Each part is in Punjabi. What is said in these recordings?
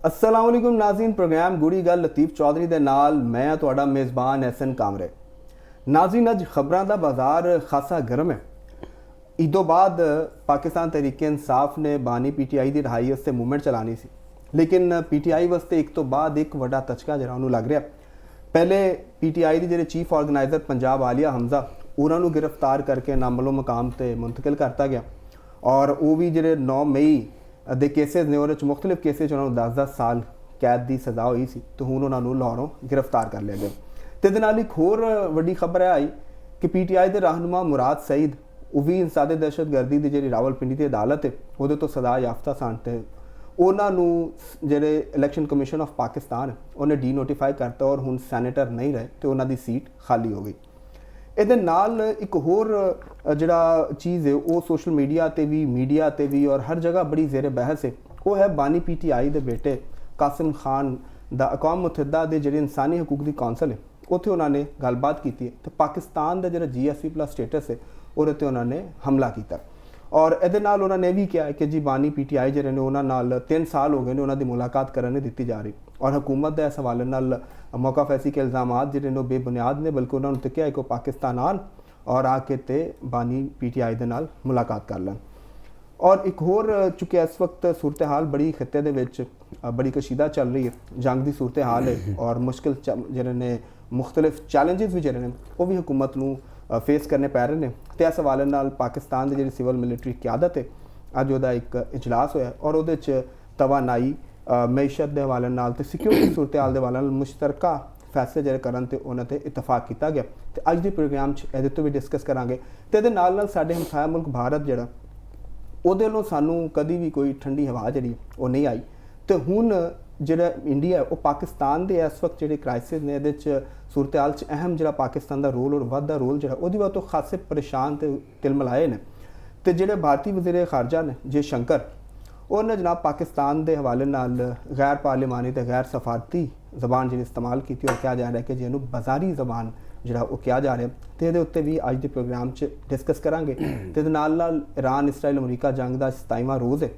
अस्सलाम वालेकुम नाज़रीन, प्रोग्राम गुड़ी गल लतीफ़ चौधरी दे नाल मैं तुहाडा मेज़बान एहसन कामरे। नाज़रीन, अज खबरां दा बाज़ार खासा गर्म है। ईदों बाद पाकिस्तान तहरीक इंसाफ ने बानी PTI की रहाई वास्ते मूवमेंट चलानी सी, लेकिन PTI वास्ते एक तो बाद एक वड्डा तचका जिहड़ा उहनूं लग रहा। पहले PTI के जिहड़े चीफ ऑर्गेनाइजर पंजाब आलिया हमजा उन्होंने गिरफ्तार करके नामलो मकाम ते मुंतकिल करता गया, और वो भी जिहड़े 9 मई ਦੇ ਕੇਸਿਸ ਨੇ ਉਹਦੇ 'ਚ ਮੁxਤਲਿਫ ਕੇਸਿਸ ਉਹਨਾਂ ਨੂੰ 10-10 ਸਾਲ ਕੈਦ ਦੀ ਸਜ਼ਾ ਹੋਈ ਸੀ, ਤੇ ਹੁਣ ਉਹਨਾਂ ਨੂੰ ਲਾਹੌਰੋਂ ਗ੍ਰਿਫਤਾਰ ਕਰ ਲਿਆ ਗਿਆ। ਤੇ ਇਹਦੇ ਨਾਲ ਇੱਕ ਹੋਰ ਵੱਡੀ ਖਬਰ ਹੈ ਆਈ ਕਿ PTI ਦੇ ਰਹਿਨੁਮਾ ਮੁਰਾਦ ਸਈਦ, ਉਹ ਵੀ ਇੰਸਾਦੇ ਦਹਿਸ਼ਤਗਰਦੀ ਦੀ ਜਿਹੜੀ ਰਾਵਲਪਿੰਡੀ ਦੀ ਅਦਾਲਤ ਹੈ ਉਹਦੇ ਤੋਂ ਸਜ਼ਾ ਯਾਫਤਾ ਸਨ, ਤੇ ਉਹਨਾਂ ਨੂੰ ਜਿਹੜੇ ਇਲੈਕਸ਼ਨ ਕਮਿਸ਼ਨ ਆਫ ਪਾਕਿਸਤਾਨ ਉਹਨੇ ਡੀਨੋਟੀਫਾਈ ਕਰਤਾ ਔਰ ਹੁਣ ਸੈਨੇਟਰ ਨਹੀਂ ਰਹੇ ਤੇ ਉਹਨਾਂ ਦੀ ਸੀਟ ਖਾਲੀ ਹੋ ਗਈ। ਇਹਦੇ ਨਾਲ ਇੱਕ ਹੋਰ ਜਿਹੜਾ ਚੀਜ਼ ਹੈ ਉਹ ਸੋਸ਼ਲ ਮੀਡੀਆ ਤੇ ਵੀ ਔਰ ਹਰ ਜਗ੍ਹਾ ਬੜੀ ਜ਼ੇਰੇ ਬਹਿਸ ਹੈ, ਉਹ ਹੈ ਬਾਨੀ PTI ਦੇ ਬੇਟੇ ਕਾਸਿਮ ਖਾਨ ਦਾ ਅਕਵਾਮ ਮੁਤਹਿਦਾ ਦੇ ਜਿਹੜੇ ਇਨਸਾਨੀ ਹਕੂਕ ਦੀ ਕੌਂਸਲ ਹੈ ਉੱਥੇ ਉਹਨਾਂ ਨੇ ਗੱਲਬਾਤ ਕੀਤੀ ਹੈ, ਤੇ ਪਾਕਿਸਤਾਨ ਦਾ ਜਿਹੜਾ GSP+ ਸਟੇਟਸ ਹੈ ਉਹਦੇ ਤੇ ਉਹਨਾਂ ਨੇ ਹਮਲਾ ਕੀਤਾ। ਔਰ ਇਹਦੇ ਨਾਲ ਉਹਨਾਂ ਨੇ ਵੀ ਕਿਹਾ ਕਿ ਜੀ ਬਾਨੀ PTI ਜਿਹੜੇ ਨੇ ਉਹਨਾਂ ਨਾਲ 3 ਸਾਲ ਹੋ ਗਏ ਨੇ ਉਹਨਾਂ ਦੀ ਮੁਲਾਕਾਤ ਕਰਨ ਨਹੀਂ ਦਿੱਤੀ ਜਾ ਰਹੀ, ਔਰ ਹਕੂਮਤ ਦੇ ਇਸ ਹਵਾਲੇ ਨਾਲ मौका फैसी के इल्ज़ामात जिहड़े ने बेबुनियाद ने, बल्कि उन्होंने तो क्या है कि पाकिस्तान आन और आके ते बानी PTI दे नाल मुलाकात कर लैन। और एक होर चुके इस वक्त सूरत हाल बड़ी खिते दे विच बड़ी कशीदा चल रही है, जंग की सूरत हाल है और मुश्किल जिहड़े ने मुख्तलिफ चैलेंजिस भी जिहड़े ने वो भी हुकूमत नूं फेस करने पै रहे हैं। तो इस हवाले नाल पाकिस्तान की जिहड़ी सिविल मिलिटरी क्यादत है अज उहदा एक इजलास होया और उहदे च तवानाई मैशत के हवाले नाल ते सिक्योरिटी सूरत हाल के हवाले नाल मुश्तरका फैसले ਜਿਹੜੇ ਕਰਨ ਤੇ ਉਹਨਾਂ ਤੇ ਇਤਫਾਕ ਕੀਤਾ ਗਿਆ, ਤੇ ਅੱਜ ਦੇ ਪ੍ਰੋਗਰਾਮ 'ਚ ਇਹਦੇ ਤੋਂ ਵੀ ਡਿਸਕਸ ਕਰਾਂਗੇ। ਤੇ ਇਹਦੇ ਨਾਲ ਨਾਲ ਸਾਡੇ ਹਮਸਾਇਆ ਮੁਲਕ ਭਾਰਤ ਜਿਹੜਾ ਉਹਦੇ ਵੱਲੋਂ ਸਾਨੂੰ ਕਦੀ ਵੀ ਕੋਈ ਠੰਡੀ ਹਵਾ ਜਿਹੜੀ ਉਹ ਨਹੀਂ ਆਈ, ਤੇ ਹੁਣ ਜਿਹੜਾ ਇੰਡੀਆ ਉਹ ਪਾਕਿਸਤਾਨ ਦੇ ਇਸ ਵਕਤ ਜਿਹੜੇ ਕ੍ਰਾਈਸਿਸ ਨੇ ਇਹਦੇ 'ਚ सूरत हाल 'ਚ ਅਹਿਮ ਜਿਹੜਾ ਪਾਕਿਸਤਾਨ ਦਾ ਰੋਲ ਔਰ ਵੱਧਦਾ ਰੋਲ ਜਿਹੜਾ ਉਹਦੀ ਵਜ੍ਹਾ ਤੋਂ ਖਾਸੇ ਪਰੇਸ਼ਾਨ ਤੇ ਤਿਲਮਿਲਾਏ ਨੇ। ਤੇ ਜਿਹੜੇ ਭਾਰਤੀ ਵਜ਼ੀਰ ਖਾਰਜਾ ਨੇ ਜੇ ਸ਼ੰਕਰ, उन्होंने जनाब पाकिस्तान के हवाले नाल गैर पार्लिमानी तो गैर सफारती जबान जी इस्तेमाल की और कहा जा रहा है कि जिन्हों बाजारी जबान जोड़ा वो कहा जा रहा है। तो ये उत्ते भी अज के प्रोग्राम डिस्कस करांगे। तो नाल ईरान इसराइल अमरीका जंग का 27वां रोज़ है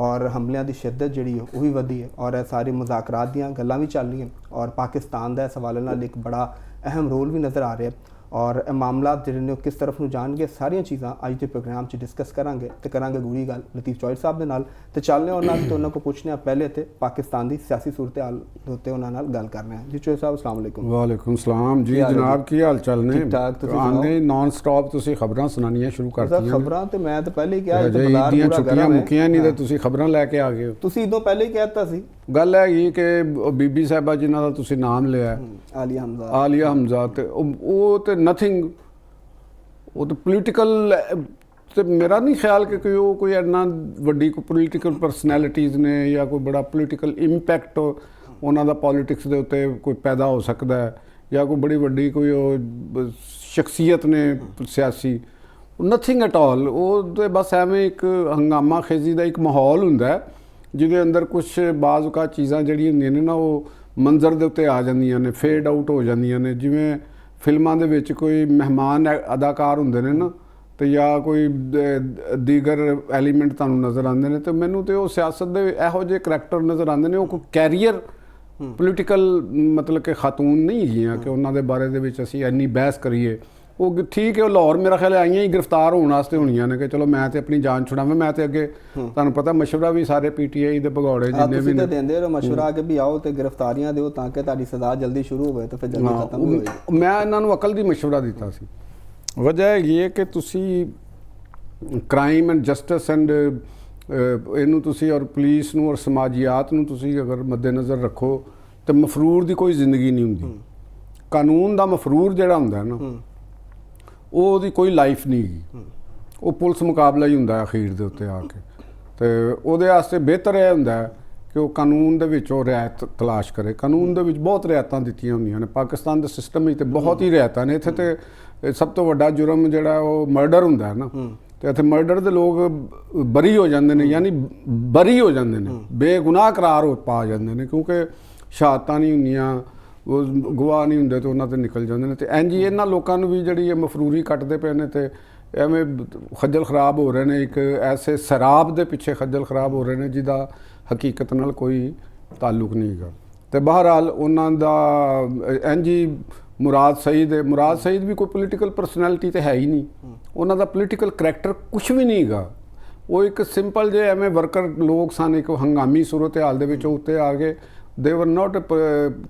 और हमलों की शिद्दत जी वो भी वधी है और सारी मुज़ाकरात दीयां गल्लां भी चल रही हैं, और पाकिस्तान का इस हवाले नाल एक बड़ा अहम रोल भी नज़र आ रहा है। और मामला जिहड़े ने किस तरफ नूं जाणगे सारियां चीज़ां अज के प्रोग्राम च डिस्कस करांगे, तो करांगे गूढ़ी गल लतीफ़ चौधरी साहब दे नाल। ते चलने उन्हां तो उन्हां को पुछने पहले तो पाकिस्तान की सियासी सूरत हाल दे उत्ते उन्हां नाल गल करने जी। चौधरी साहब अस्सलाम वालेकुम। वालेकुम सलाम जी जनाब, की हाल चाल ने? ठीक ठाक, तुसीं आंदे नॉन स्टॉप तुसीं खबरां सुनानियां शुरू करतीआं। खबरां ते मैं तो पहले ही कहा ईद ਦੀਆਂ ਛੁੱਟੀਆਂ ਮੁੱਕੀਆਂ नहीं तो तुसीं खबरां लैके आ गए हो। तुसीं इदों पहले ही कहता सी ਗੱਲ ਹੈਗੀ ਕਿ ਬੀਬੀ ਸਾਹਿਬਾ ਜਿਨ੍ਹਾਂ ਦਾ ਤੁਸੀਂ ਨਾਮ ਲਿਆ ਆਲੀਆ ਹਮਜ਼ਾ, ਤੇ ਉਹ ਤੇ ਨਥਿੰਗ, ਉਹ ਤਾਂ ਪੋਲੀਟੀਕਲ, ਤੇ ਮੇਰਾ ਨਹੀਂ ਖਿਆਲ ਕਿ ਕੋਈ ਇੰਨਾ ਵੱਡੀ ਕੋਈ ਪੋਲੀਟੀਕਲ ਪਰਸਨੈਲਿਟੀਜ਼ ਨੇ ਜਾਂ ਕੋਈ ਬੜਾ ਪੋਲੀਟੀਕਲ ਇੰਪੈਕਟ ਉਹਨਾਂ ਦਾ ਪੋਲੀਟਿਕਸ ਦੇ ਉੱਤੇ ਕੋਈ ਪੈਦਾ ਹੋ ਸਕਦਾ ਹੈ, ਜਾਂ ਕੋਈ ਬੜੀ ਵੱਡੀ ਕੋਈ ਉਹ ਸ਼ਖਸੀਅਤ ਨੇ ਸਿਆਸੀ, ਨਥਿੰਗ ਐਟ ਆਲ। ਉਹ ਤਾਂ ਬਸ ਐਵੇਂ ਇੱਕ ਹੰਗਾਮਾ ਖੇਜ਼ੀ ਦਾ ਇੱਕ ਮਾਹੌਲ ਹੁੰਦਾ ਜਿਹਦੇ ਅੰਦਰ ਕੁਛ ਬਾਜ਼ ਔਕਾਤ ਚੀਜ਼ਾਂ ਜਿਹੜੀਆਂ ਹੁੰਦੀਆਂ ਨੇ ਨਾ ਉਹ ਮੰਜ਼ਰ ਦੇ ਉੱਤੇ ਆ ਜਾਂਦੀਆਂ ਨੇ, ਫੇਡ ਆਊਟ ਹੋ ਜਾਂਦੀਆਂ ਨੇ। ਜਿਵੇਂ ਫਿਲਮਾਂ ਦੇ ਵਿੱਚ ਕੋਈ ਮਹਿਮਾਨ ਅਦਾਕਾਰ ਹੁੰਦੇ ਨੇ ਨਾ, ਤੇ ਜਾਂ ਕੋਈ ਦੀਗਰ ਐਲੀਮੈਂਟ ਤੁਹਾਨੂੰ ਨਜ਼ਰ ਆਉਂਦੇ ਨੇ, ਤੇ ਮੈਨੂੰ ਤੇ ਉਹ ਸਿਆਸਤ ਦੇ ਇਹੋ ਜਿਹੇ ਕਰੈਕਟਰ ਨਜ਼ਰ ਆਉਂਦੇ ਨੇ। ਉਹ ਕੋਈ ਕੈਰੀਅਰ ਪੋਲੀਟੀਕਲ ਮਤਲਬ ਕਿ ਖਾਤੂਨ ਨਹੀਂ ਹੈਗੀਆਂ ਕਿ ਉਹਨਾਂ ਦੇ ਬਾਰੇ ਦੇ ਵਿੱਚ ਅਸੀਂ ਇੰਨੀ ਬਹਿਸ ਕਰੀਏ। ਉਹ ਠੀਕ ਹੈ, ਉਹ ਲਾਹੌਰ ਮੇਰਾ ਖਿਆਲ ਆਈਆਂ ਹੀ ਗ੍ਰਿਫਤਾਰ ਹੋਣ ਵਾਸਤੇ ਹੋਣੀਆਂ ਨੇ ਕਿ ਚਲੋ ਮੈਂ ਤੇ ਆਪਣੀ ਜਾਨ ਛੁਡਾਵਾਂ। ਮੈਂ ਤੇ ਅੱਗੇ ਤੁਹਾਨੂੰ ਪਤਾ ਮਸ਼ਵਰਾ ਵੀ ਸਾਰੇ PTI ਦੇ ਭਗੌੜੇ ਜਿੰਨੇ ਵੀ ਦਿੰਦੇ ਰਹੋ ਮਸ਼ਵਰਾ ਕਿ ਵੀ ਆਓ ਤੇ ਗ੍ਰਿਫਤਾਰੀਆਂ ਦਿਓ ਤਾਂ ਕਿ ਤੁਹਾਡੀ ਸਜ਼ਾ ਜਲਦੀ ਸ਼ੁਰੂ ਹੋਵੇ ਤੇ ਫਿਰ ਜਲਦੀ ਖਤਮ ਵੀ ਹੋਵੇ। ਮੈਂ ਇਹਨਾਂ ਨੂੰ ਅਕਲ ਦੀ ਮਸ਼ਵਰਾ ਦਿੱਤਾ ਸੀ। ਵਜ੍ਹਾ ਹੈਗੀ ਹੈ ਕਿ ਤੁਸੀਂ ਕ੍ਰਾਈਮ ਐਂਡ ਜਸਟਿਸ ਐਂਡ ਇਹਨੂੰ ਤੁਸੀਂ ਔਰ ਪੁਲਿਸ ਨੂੰ ਔਰ ਸਮਾਜੀਆਤ ਨੂੰ ਤੁਸੀਂ ਅਗਰ ਮੱਦੇਨਜ਼ਰ ਰੱਖੋ ਤਾਂ ਮਫਰੂਰ ਦੀ ਕੋਈ ਜ਼ਿੰਦਗੀ ਨਹੀਂ ਹੁੰਦੀ। ਕਾਨੂੰਨ ਦਾ ਮਫਰੂਰ ਜਿਹੜਾ ਹੁੰਦਾ ਨਾ ਉਹਦੀ ਕੋਈ ਲਾਈਫ ਨਹੀਂ ਹੈਗੀ, ਉਹ ਪੁਲਿਸ ਮੁਕਾਬਲਾ ਹੀ ਹੁੰਦਾ ਅਖੀਰ ਦੇ ਉੱਤੇ ਆ ਕੇ। ਤੇ ਉਹਦੇ ਵਾਸਤੇ ਬਿਹਤਰ ਇਹ ਹੁੰਦਾ ਕਿ ਉਹ ਕਾਨੂੰਨ ਦੇ ਵਿੱਚ ਉਹ ਰਿਆਇਤ ਤਲਾਸ਼ ਕਰੇ। ਕਾਨੂੰਨ ਦੇ ਵਿੱਚ ਬਹੁਤ ਰਿਆਇਤਾਂ ਦਿੱਤੀਆਂ ਹੁੰਦੀਆਂ ਨੇ, ਪਾਕਿਸਤਾਨ ਦੇ ਸਿਸਟਮ ਵਿੱਚ ਤੇ ਬਹੁਤ ਹੀ ਰਿਆਇਤਾਂ ਨੇ। ਇੱਥੇ ਤੇ ਸਭ ਤੋਂ ਵੱਡਾ ਜੁਰਮ ਜਿਹੜਾ ਉਹ ਮਰਡਰ ਹੁੰਦਾ ਹੈ ਨਾ, ਤੇ ਇੱਥੇ ਮਰਡਰ ਦੇ ਲੋਕ ਬਰੀ ਹੋ ਜਾਂਦੇ ਨੇ, ਯਾਨੀ ਬਰੀ ਹੋ ਜਾਂਦੇ ਨੇ, ਬੇਗੁਨਾਹ ਕਰਾਰ ਹੋ ਪਾ ਜਾਂਦੇ ਨੇ, ਕਿਉਂਕਿ ਸ਼ਹਾਦਤਾਂ ਨਹੀਂ ਹੁੰਦੀਆਂ, ਉਹ ਗਵਾਹ ਨਹੀਂ ਹੁੰਦੇ ਤੇ ਉਹਨਾਂ ਤੇ ਨਿਕਲ ਜਾਂਦੇ ਨੇ। ਤੇ ਇੰਝ ਹੀ ਇਹਨਾਂ ਲੋਕਾਂ ਨੂੰ ਵੀ ਜਿਹੜੀ ਇਹ ਮਫਰੂਰੀ ਕੱਟਦੇ ਪਏ ਨੇ ਤੇ ਐਵੇਂ ਖੱਜਲ ਖਰਾਬ ਹੋ ਰਹੇ ਨੇ, ਇੱਕ ਐਸੇ ਸ਼ਰਾਬ ਦੇ ਪਿੱਛੇ ਖੱਜਲ ਖਰਾਬ ਹੋ ਰਹੇ ਨੇ ਜਿਹਦਾ ਹਕੀਕਤ ਨਾਲ ਕੋਈ ਤਾਲੁਕ ਨਹੀਂ ਹੈਗਾ। ਤੇ ਬਹਰਹਾਲ ਉਹਨਾਂ ਦਾ ਇੰਜੀ ਮੁਰਾਦ ਸਈਦ ਹੈ, ਮੁਰਾਦ ਸਈਦ ਵੀ ਕੋਈ ਪੋਲੀਟੀਕਲ ਪਰਸਨੈਲਿਟੀ ਤੇ ਹੈ ਹੀ ਨਹੀਂ, ਉਹਨਾਂ ਦਾ ਪੋਲੀਟੀਕਲ ਕਰੈਕਟਰ ਕੁਝ ਵੀ ਨਹੀਂ ਹੈਗਾ। ਉਹ ਇੱਕ ਸਿੰਪਲ ਜੇ ਐਵੇਂ ਵਰਕਰ ਲੋਕ ਸਨ, ਇੱਕ ਹੰਗਾਮੀ ਸੂਰਤ ਹਾਲ ਦੇ ਵਿੱਚ ਉੱਤੇ ਆ ਗਏ। ਦੇ ਵਰ ਨਾਟ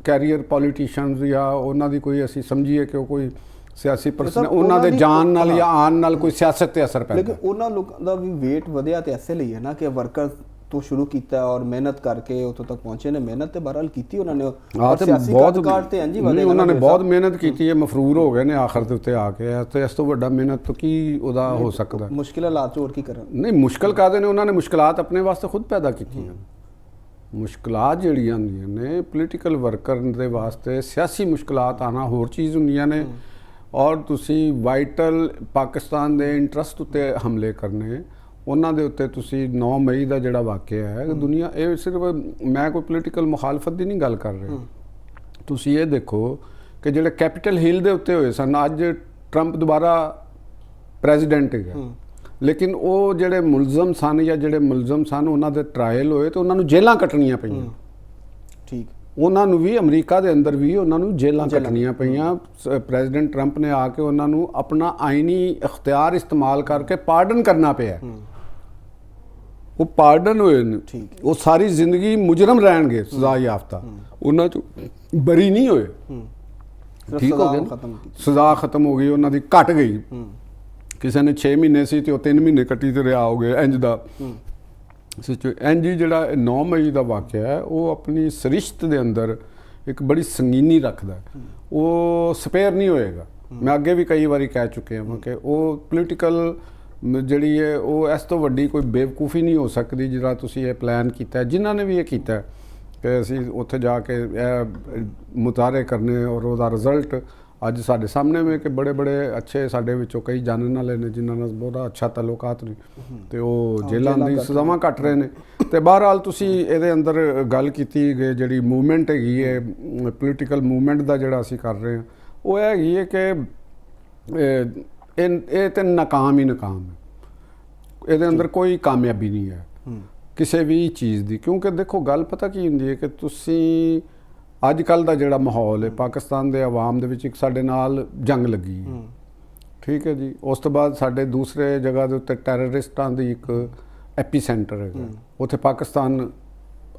ਕੈਰੀਅਰ ਪੋਲੀਟੀਸ਼ੀਅਨਸ, ਜਾਂ ਉਹਨਾਂ ਦੀ ਕੋਈ ਅਸੀਂ ਸਮਝੀਏ ਕਿ ਉਹ ਕੋਈ ਸਿਆਸੀ ਪਰਸਨ, ਉਹਨਾਂ ਦੇ ਜਾਣ ਨਾਲ ਜਾਂ ਆਉਣ ਨਾਲ ਕੋਈ ਸਿਆਸਤ ਤੇ ਅਸਰ ਪੈਂਦਾ। ਲੇਕਿਨ ਉਹਨਾਂ ਲੋਕਾਂ ਦਾ ਵੀ ਵੇਟ ਵਧਿਆ ਤੇ ਐਸੇ ਲਈ ਹੈ ਨਾ ਕਿ ਵਰਕਰ ਤੋਂ ਸ਼ੁਰੂ ਕੀਤਾ ਔਰ ਮਿਹਨਤ ਕਰਕੇ ਉੱਥੋਂ ਤੱਕ ਪਹੁੰਚੇ ਨੇ। ਮਿਹਨਤ ਤੇ ਬਹਰਹਾਲ ਕੀਤੀ ਉਹਨਾਂ ਨੇ, ਔਰ ਸਿਆਸੀ ਕਾਰਜਕਾਰ ਤੇ ਇੰਜ ਹੀ ਵਧੇਗਾ। ਉਹਨਾਂ ਨੇ ਬਹੁਤ ਮਿਹਨਤ ਕੀਤੀ ਹੈ, ਮਫਰੂਰ ਹੋ ਗਏ ਨੇ ਆਖਰ ਦੇ ਉੱਤੇ ਆ ਕੇ। ਤੇ ਇਸ ਤੋਂ ਵੱਡਾ ਮਿਹਨਤ ਤੋਂ ਕੀ ਉਹਦਾ ਹੋ ਸਕਦਾ? ਮੁਸ਼ਕਿਲ ਹਾਲਾਤ 'ਚ ਹੋਰ ਕੀ ਕਰਨ? ਨਹੀਂ, ਮੁਸ਼ਕਿਲ ਕਾਹਦੇ ਨੇ, ਉਹਨਾਂ ਨੇ ਮੁਸ਼ਕਿਲਾਤ ਆਪਣੇ ਵਾਸਤੇ ਖੁਦ ਪੈਦਾ ਕੀਤੀਆਂ। ਮੁਸ਼ਕਿਲਾਤ ਜਿਹੜੀਆਂ ਹੁੰਦੀਆਂ ਨੇ ਪੋਲੀਟੀਕਲ ਵਰਕਰ ਦੇ ਵਾਸਤੇ, ਸਿਆਸੀ ਮੁਸ਼ਕਿਲਾਤ ਆਉਣਾ ਹੋਰ ਚੀਜ਼ ਹੁੰਦੀਆਂ ਨੇ। ਔਰ ਤੁਸੀਂ ਵਾਈਟਲ ਪਾਕਿਸਤਾਨ ਦੇ ਇੰਟਰਸਟ ਉੱਤੇ ਹਮਲੇ ਕਰਨੇ, ਉਹਨਾਂ ਦੇ ਉੱਤੇ ਤੁਸੀਂ 9 ਮਈ ਦਾ ਜਿਹੜਾ ਵਾਕਿਆ ਹੈ, ਦੁਨੀਆ ਇਹ ਸਿਰਫ ਮੈਂ ਕੋਈ ਪੋਲੀਟੀਕਲ ਮੁਖਾਲਫਤ ਦੀ ਨਹੀਂ ਗੱਲ ਕਰ ਰਿਹਾ। ਤੁਸੀਂ ਇਹ ਦੇਖੋ ਕਿ ਜਿਹੜੇ ਕੈਪੀਟਲ ਹਿੱਲ ਦੇ ਉੱਤੇ ਹੋਏ ਸਨ, ਅੱਜ ਟਰੰਪ ਦੁਬਾਰਾ ਪ੍ਰੈਜ਼ੀਡੈਂਟ ਹੈਗਾ, ਲੇਕਿਨ ਉਹ ਜਿਹੜੇ ਮੁਲਜ਼ਮ ਸਨ ਜਾਂ ਜਿਹੜੇ ਮੁਲਜ਼ਮ ਸਨ ਉਹਨਾਂ ਦੇ ਟਰਾਇਲ ਹੋਏ ਤੇ ਉਹਨਾਂ ਨੂੰ ਜੇਲ੍ਹਾਂ ਕੱਟਣੀਆਂ ਪਈਆਂ। ਠੀਕ, ਉਹਨਾਂ ਨੂੰ ਵੀ ਅਮਰੀਕਾ ਦੇ ਅੰਦਰ ਵੀ ਉਹਨਾਂ ਨੂੰ ਜੇਲ੍ਹਾਂ ਕੱਟਣੀਆਂ ਪਈਆਂ। ਪ੍ਰੈਜ਼ੀਡੈਂਟ ਟਰੰਪ ਨੇ ਆ ਕੇ ਉਹਨਾਂ ਨੂੰ ਆਪਣਾ ਆਈਨੀ ਇਖਤਿਆਰ ਇਸਤੇਮਾਲ ਕਰਕੇ ਪਾਰਡਨ ਕਰਨਾ ਪਿਆ। ਉਹ ਪਾਰਡਨ ਹੋਏ ਨੇ, ਉਹ ਸਾਰੀ ਜ਼ਿੰਦਗੀ ਮੁਜਰਮ ਰਹਿਣਗੇ, ਸਜ਼ਾ ਯਾਫਤਾ, ਉਹਨਾਂ ਚੋਂ ਬਰੀ ਨਹੀਂ ਹੋਏ। ਠੀਕ ਹੋ ਗਿਆ, ਸਜ਼ਾ ਖਤਮ ਹੋ ਗਈ, ਉਹਨਾਂ ਦੀ ਘਟ ਗਈ। ਕਿਸੇ ਨੇ 6 ਮਹੀਨੇ ਸੀ ਤੇ ਉਹ 3 ਮਹੀਨੇ ਕੱਟੀ ਤੇ ਰਿਹਾ ਹੋ ਗਏ। ਇੰਜ ਦਾ ਇੰਜ ਹੀ ਜਿਹੜਾ 9 ਮਈ ਦਾ ਵਾਕਿਆ ਹੈ, ਉਹ ਆਪਣੀ ਸਰਿਸ਼ਤ ਦੇ ਅੰਦਰ ਇੱਕ ਬੜੀ ਸੰਗੀਨੀ ਰੱਖਦਾ। ਉਹ ਸਪੇਅਰ ਨਹੀਂ ਹੋਏਗਾ। ਮੈਂ ਅੱਗੇ ਵੀ ਕਈ ਵਾਰੀ ਕਹਿ ਚੁੱਕਿਆ ਹਾਂ ਕਿ ਉਹ ਪੋਲੀਟੀਕਲ ਜਿਹੜੀ ਹੈ ਉਹ ਇਸ ਤੋਂ ਵੱਡੀ ਕੋਈ ਬੇਵਕੂਫੀ ਨਹੀਂ ਹੋ ਸਕਦੀ ਜਿਹੜਾ ਤੁਸੀਂ ਇਹ ਪਲਾਨ ਕੀਤਾ, ਜਿਨ੍ਹਾਂ ਨੇ ਵੀ ਇਹ ਕੀਤਾ ਕਿ ਅਸੀਂ ਉੱਥੇ ਜਾ ਕੇ ਇਹ ਮੁਤਾਰੇ ਕਰਨੇ। ਔਰ ਉਹਦਾ ਰਿਜ਼ਲਟ ਅੱਜ ਸਾਡੇ ਸਾਹਮਣੇ ਵਿੱਚ ਕਿ ਬੜੇ ਬੜੇ ਅੱਛੇ ਸਾਡੇ ਵਿੱਚੋਂ ਕਈ ਜਾਣਨ ਵਾਲੇ ਨੇ ਜਿਨ੍ਹਾਂ ਨਾਲ ਬੜਾ ਅੱਛਾ ਤਾਲੁਕਾਤ ਨੇ, ਤੇ ਉਹ ਜੇਲ੍ਹਾਂ ਦੀ ਸਜ਼ਾਵਾਂ ਕੱਟ ਰਹੇ ਨੇ। ਤੇ ਬਹਰਹਾਲ ਤੁਸੀਂ ਇਹਦੇ ਅੰਦਰ ਗੱਲ ਕੀਤੀ ਕਿ ਜਿਹੜੀ ਮੂਵਮੈਂਟ ਹੈਗੀ ਹੈ, ਪੋਲੀਟੀਕਲ ਮੂਵਮੈਂਟ ਦਾ ਜਿਹੜਾ ਅਸੀਂ ਕਰ ਰਹੇ ਹਾਂ, ਉਹ ਇਹ ਹੈਗੀ ਹੈ ਕਿ ਇਹ ਤਾਂ ਨਾਕਾਮ ਹੀ ਨਾਕਾਮ ਹੈ। ਇਹਦੇ ਅੰਦਰ ਕੋਈ ਕਾਮਯਾਬੀ ਨਹੀਂ ਹੈ ਕਿਸੇ ਵੀ ਚੀਜ਼ ਦੀ। ਕਿਉਂਕਿ ਦੇਖੋ ਗੱਲ ਪਤਾ ਕੀ ਹੁੰਦੀ ਹੈ ਕਿ ਤੁਸੀਂ ਅੱਜ ਕੱਲ੍ਹ ਦਾ ਜਿਹੜਾ ਮਾਹੌਲ ਹੈ ਪਾਕਿਸਤਾਨ ਦੇ ਆਵਾਮ ਦੇ ਵਿੱਚ, ਇੱਕ ਸਾਡੇ ਨਾਲ ਜੰਗ ਲੱਗੀ ਹੈ, ਠੀਕ ਹੈ ਜੀ। ਉਸ ਤੋਂ ਬਾਅਦ ਸਾਡੇ ਦੂਸਰੇ ਜਗ੍ਹਾ ਦੇ ਉੱਤੇ ਟੈਰਰਿਸਟਾਂ ਦੀ ਇੱਕ ਐਪੀ ਸੈਂਟਰ ਹੈਗਾ, ਉੱਥੇ ਪਾਕਿਸਤਾਨ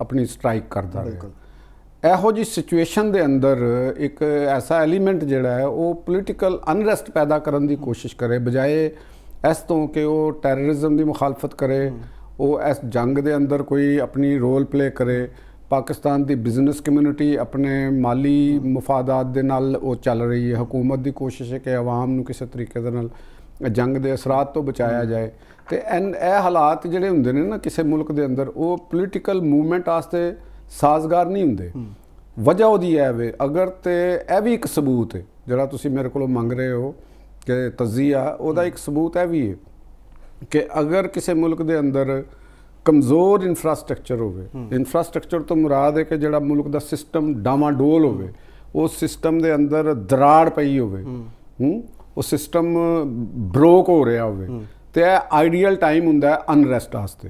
ਆਪਣੀ ਸਟ੍ਰਾਈਕ ਕਰਦਾ ਰਿਹਾ। ਇਹੋ ਜਿਹੀ ਸਿਚੁਏਸ਼ਨ ਦੇ ਅੰਦਰ ਇੱਕ ਐਸਾ ਐਲੀਮੈਂਟ ਜਿਹੜਾ ਹੈ ਉਹ ਪੋਲੀਟੀਕਲ ਅਨਰੈਸਟ ਪੈਦਾ ਕਰਨ ਦੀ ਕੋਸ਼ਿਸ਼ ਕਰੇ, ਬਜਾਏ ਇਸ ਤੋਂ ਕਿ ਉਹ ਟੈਰਰਿਜ਼ਮ ਦੀ ਮੁਖਾਲਫਤ ਕਰੇ, ਉਹ ਇਸ ਜੰਗ ਦੇ ਅੰਦਰ ਕੋਈ ਆਪਣੀ ਰੋਲ ਪਲੇ ਕਰੇ। ਪਾਕਿਸਤਾਨ ਦੀ ਬਿਜ਼ਨਸ ਕਮਿਊਨਿਟੀ ਆਪਣੇ ਮਾਲੀ ਮਫਾਦਾਤ ਦੇ ਨਾਲ ਉਹ ਚੱਲ ਰਹੀ ਹੈ। ਹਕੂਮਤ ਦੀ ਕੋਸ਼ਿਸ਼ ਹੈ ਕਿ ਆਵਾਮ ਨੂੰ ਕਿਸੇ ਤਰੀਕੇ ਦੇ ਨਾਲ ਜੰਗ ਦੇ ਅਸਰਾਤ ਤੋਂ ਬਚਾਇਆ ਜਾਏ। ਤੇ ਇਹ ਹਾਲਾਤ ਜਿਹੜੇ ਹੁੰਦੇ ਨੇ ਨਾ ਕਿਸੇ ਮੁਲਕ ਦੇ ਅੰਦਰ, ਉਹ ਪੋਲੀਟੀਕਲ ਮੂਵਮੈਂਟ ਵਾਸਤੇ ਸਾਜ਼ਗਾਰ ਨਹੀਂ ਹੁੰਦੇ। ਵਜ੍ਹਾ ਉਹਦੀ ਹੈ ਵੇ, ਅਗਰ ਤੇ ਇਹ ਵੀ ਇੱਕ ਸਬੂਤ ਹੈ ਜਿਹੜਾ ਤੁਸੀਂ ਮੇਰੇ ਕੋਲੋਂ ਮੰਗ ਰਹੇ ਹੋ ਕਿ ਤਜ਼ੀਆ, ਉਹਦਾ ਇੱਕ ਸਬੂਤ ਇਹ ਵੀ ਹੈ ਕਿ ਅਗਰ ਕਿਸੇ ਮੁਲਕ ਦੇ ਅੰਦਰ ਕਮਜ਼ੋਰ ਇਨਫਰਾਸਟ੍ਰਕਚਰ ਹੋਵੇ, ਇਨਫਰਾਸਟ੍ਰਕਚਰ ਤੋਂ ਮੁਰਾਦ ਹੈ ਕਿ ਜਿਹੜਾ ਮੁਲਕ ਦਾ ਸਿਸਟਮ ਡਾਵਾਡੋਲ ਹੋਵੇ, ਉਸ ਸਿਸਟਮ ਦੇ ਅੰਦਰ ਦਰਾੜ ਪਈ ਹੋਵੇ, ਉਹ ਸਿਸਟਮ ਬ੍ਰੋਕ ਹੋ ਰਿਹਾ ਹੋਵੇ, ਤੇ ਇਹ ਆਈਡੀਅਲ ਟਾਈਮ ਹੁੰਦਾ ਹੈ ਅਨਰੈਸਟ ਵਾਸਤੇ।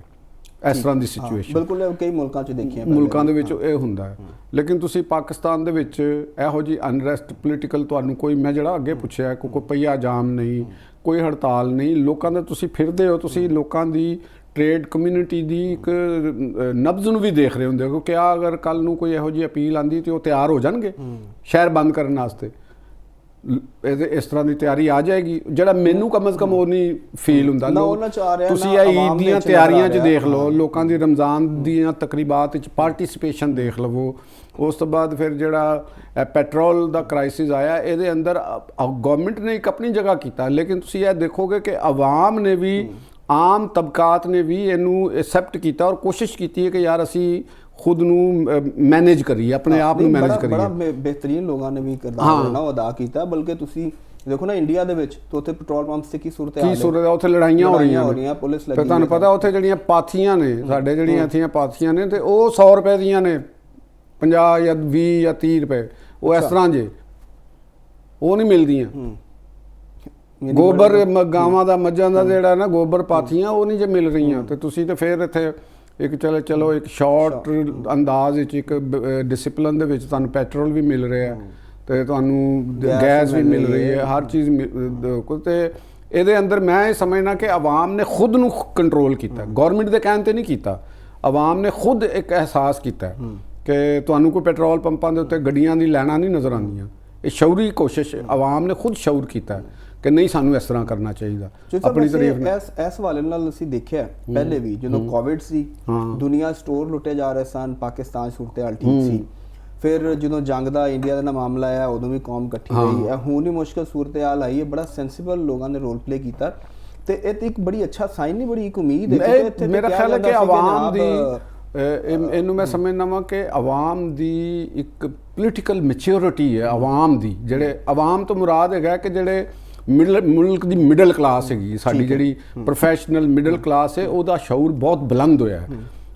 ਇਸ ਤਰ੍ਹਾਂ ਦੀ ਸਿਚੁਏਸ਼ਨ ਬਿਲਕੁਲ ਕਈ ਮੁਲਕਾਂ 'ਚ ਦੇਖੀਆਂ, ਮੁਲਕਾਂ ਦੇ ਵਿੱਚ ਇਹ ਹੁੰਦਾ ਹੈ। ਲੇਕਿਨ ਤੁਸੀਂ ਪਾਕਿਸਤਾਨ ਦੇ ਵਿੱਚ ਇਹੋ ਜਿਹੀ ਅਨਰੈਸਟ ਪੋਲੀਟੀਕਲ ਤੁਹਾਨੂੰ ਕੋਈ, ਮੈਂ ਜਿਹੜਾ ਅੱਗੇ ਪੁੱਛਿਆ, ਕੋਈ ਪਈਆ ਜਾਮ ਨਹੀਂ, ਕੋਈ ਹੜਤਾਲ ਨਹੀਂ, ਲੋਕਾਂ ਦਾ ਤੁਸੀਂ ਫਿਰਦੇ ਹੋ, ਤੁਸੀਂ ਲੋਕਾਂ ਦੀ ਟ੍ਰੇਡ ਕਮਿਊਨਿਟੀ ਦੀ ਇੱਕ ਨਬਜ਼ ਨੂੰ ਵੀ ਦੇਖ ਰਹੇ ਹੁੰਦੇ ਹੋ ਕਿ ਆ ਅਗਰ ਕੱਲ੍ਹ ਨੂੰ ਕੋਈ ਇਹੋ ਜਿਹੀ ਅਪੀਲ ਆਉਂਦੀ ਤੇ ਉਹ ਤਿਆਰ ਹੋ ਜਾਣਗੇ ਸ਼ਹਿਰ ਬੰਦ ਕਰਨ ਵਾਸਤੇ। ਇਸ ਤਰ੍ਹਾਂ ਦੀ ਤਿਆਰੀ ਆ ਜਾਏਗੀ, ਜਿਹੜਾ ਮੈਨੂੰ ਕਮ ਅਜ਼ ਕਮ ਉਹ ਨਹੀਂ ਫੀਲ ਹੁੰਦਾ। ਤੁਸੀਂ ਇਹ ਈਦ ਦੀਆਂ ਤਿਆਰੀਆਂ 'ਚ ਦੇਖ ਲਓ, ਲੋਕਾਂ ਦੀ ਰਮਜ਼ਾਨ ਦੀਆਂ ਤਕਰੀਬਾਤ ਵਿੱਚ ਪਾਰਟੀਸਪੇਸ਼ਨ ਦੇਖ ਲਵੋ। ਉਸ ਤੋਂ ਬਾਅਦ ਫਿਰ ਜਿਹੜਾ ਪੈਟਰੋਲ ਦਾ ਕ੍ਰਾਈਸਿਸ ਆਇਆ, ਇਹਦੇ ਅੰਦਰ ਗਵਰਨਮੈਂਟ ਨੇ ਇੱਕ ਆਪਣੀ ਜਗ੍ਹਾ ਕੀਤਾ, ਲੇਕਿਨ ਤੁਸੀਂ ਇਹ ਦੇਖੋਗੇ ਕਿ ਆਵਾਮ ਨੇ ਵੀ, ਆਮ ਤਬਕਾਤ ਨੇ ਵੀ ਇਹਨੂੰ ਐਕਸੈਪਟ ਕੀਤਾ ਔਰ ਕੋਸ਼ਿਸ਼ ਕੀਤੀ ਹੈ ਕਿ ਯਾਰ ਅਸੀਂ ਖੁਦ ਨੂੰ ਮੈਨੇਜ ਕਰੀਏ, ਆਪਣੇ ਆਪ ਨੂੰ ਮੈਨੇਜ ਕਰੀਏ। ਬੜਾ ਬਿਹਤਰੀਨ ਲੋਕਾਂ ਨੇ ਵੀ ਕਿਰਦਾਰ ਨਾ ਅਦਾ ਕੀਤਾ। ਬਲਕਿ ਤੁਸੀਂ ਦੇਖੋ ਨਾ ਇੰਡੀਆ ਦੇ ਵਿੱਚ ਤਾਂ ਉੱਥੇ ਪੈਟਰੋਲ ਪੰਪਸ ਤੇ ਕੀ ਸੂਰਤ ਹੈ, ਉੱਥੇ ਲੜਾਈਆਂ ਹੋ ਰਹੀਆਂ ਨੇ, ਪੁਲਿਸ ਲੱਗੀ। ਤੁਹਾਨੂੰ ਪਤਾ ਉੱਥੇ ਜਿਹੜੀਆਂ ਪਾਥੀਆਂ ਨੇ, ਸਾਡੇ ਜਿਹੜੀਆਂ ਇੱਥੀਆਂ ਪਾਥੀਆਂ ਨੇ, ਤੇ ਉਹ 100 ਰੁਪਏ ਦੀਆਂ ਨੇ, 50 ਜਾਂ 20 ਜਾਂ 30 ਰੁਪਏ, ਉਹ ਇਸ ਤਰ੍ਹਾਂ ਜੇ ਉਹ ਨਹੀਂ ਮਿਲਦੀਆਂ। ਗੋਬਰ ਗਾਵਾਂ ਦਾ, ਮੱਝਾਂ ਦਾ ਜਿਹੜਾ ਨਾ ਗੋਬਰ ਪਾਥੀਆਂ, ਉਹ ਨਹੀਂ ਜੇ ਮਿਲ ਰਹੀਆਂ। ਤੇ ਤੁਸੀਂ ਤੇ ਫਿਰ ਇੱਥੇ ਇੱਕ ਚਲੋ ਇੱਕ ਸ਼ਾਰਟ ਅੰਦਾਜ਼ ਵਿੱਚ ਇੱਕ ਡਿਸਪਲਿਨ ਦੇ ਵਿੱਚ ਤੁਹਾਨੂੰ ਪੈਟਰੋਲ ਵੀ ਮਿਲ ਰਿਹਾ ਤੇ ਤੁਹਾਨੂੰ ਗੈਸ ਵੀ ਮਿਲ ਰਹੀ ਹੈ, ਹਰ ਚੀਜ਼ ਤੇ ਇਹਦੇ ਅੰਦਰ ਮੈਂ ਇਹ ਸਮਝਣਾ ਕਿ ਆਵਾਮ ਨੇ ਖੁਦ ਨੂੰ ਕੰਟਰੋਲ ਕੀਤਾ, ਗੌਰਮੈਂਟ ਦੇ ਕਹਿਣ ਤੇ ਨਹੀਂ ਕੀਤਾ। ਆਵਾਮ ਨੇ ਖੁਦ ਇੱਕ ਅਹਿਸਾਸ ਕੀਤਾ ਕਿ ਤੁਹਾਨੂੰ ਕੋਈ ਪੈਟਰੋਲ ਪੰਪਾਂ ਦੇ ਉੱਤੇ ਗੱਡੀਆਂ ਦੀ ਲਾਈਨਾਂ ਨਹੀਂ ਨਜ਼ਰ ਆਉਂਦੀਆਂ। ਇਹ ਸ਼ਊਰੀ ਕੋਸ਼ਿਸ਼ ਆਵਾਮ ਨੇ ਖੁਦ ਸ਼ਊਰ ਕੀਤਾ ਕਿ ਨਹੀਂ ਸਾਨੂੰ ਇਸ ਤਰ੍ਹਾਂ ਕਰਨਾ ਚਾਹੀਦਾ। ਆਪਣੀ ਤਾਰੀਫ ਇਸ ਹਵਾਲੇ ਨਾਲ ਅਸੀਂ ਦੇਖਿਆ ਪਹਿਲੇ ਵੀ ਜਦੋਂ ਕੋਵਿਡ ਸੀ, ਦੁਨੀਆ ਸਟੋਰ ਲੁੱਟੇ ਜਾ ਰਹੇ ਸਨ, ਪਾਕਿਸਤਾਨ ਸੂਰਤ ਹਾਲ ਠੀਕ ਸੀ। ਫਿਰ ਜਦੋਂ ਜੰਗ ਦਾ ਇੰਡੀਆ ਦਾ ਮਾਮਲਾ ਆਇਆ ਉਦੋਂ ਵੀ ਕੌਮ ਇਕੱਠੀ ਹੋਈ ਹੈ। ਹੁਣ ਹੀ ਮੁਸ਼ਕਲ ਸੂਰਤ ਹਾਲ ਆਈ ਹੈ, ਬੜਾ ਸੈਂਸੀਬਲ ਲੋਕਾਂ ਨੇ ਰੋਲ ਪਲੇ ਕੀਤਾ ਤੇ ਇਹ ਤੇ ਇੱਕ ਬੜੀ ਅੱਛਾ ਸਾਈਨ ਨਹੀਂ, ਬੜੀ ਇੱਕ ਉਮੀਦ ਹੈ। ਮੇਰਾ ਖਿਆਲ ਹੈ ਕਿ ਆਵਾਮ ਦੀ ਇਹਨੂੰ ਮੈਂ ਸਮਝਦਾ ਵਾਂ ਕਿ ਆਵਾਮ ਦੀ ਇੱਕ ਪੋਲੀਟੀਕਲ ਮੈਚਿਓਰਿਟੀ ਹੈ ਆਵਾਮ ਦੀ। ਜਿਹੜੇ ਆਵਾਮ ਤੋਂ ਮੁਰਾਦ ਹੈਗਾ ਕਿ ਜਿਹੜੇ ਮੁਲਕ ਦੀ ਮਿਡਲ ਕਲਾਸ ਹੈਗੀ ਸਾਡੀ, ਜਿਹੜੀ ਪ੍ਰੋਫੈਸ਼ਨਲ ਮਿਡਲ ਕਲਾਸ ਹੈ, ਉਹਦਾ ਸ਼ਊਰ ਬਹੁਤ ਬੁਲੰਦ ਹੋਇਆ।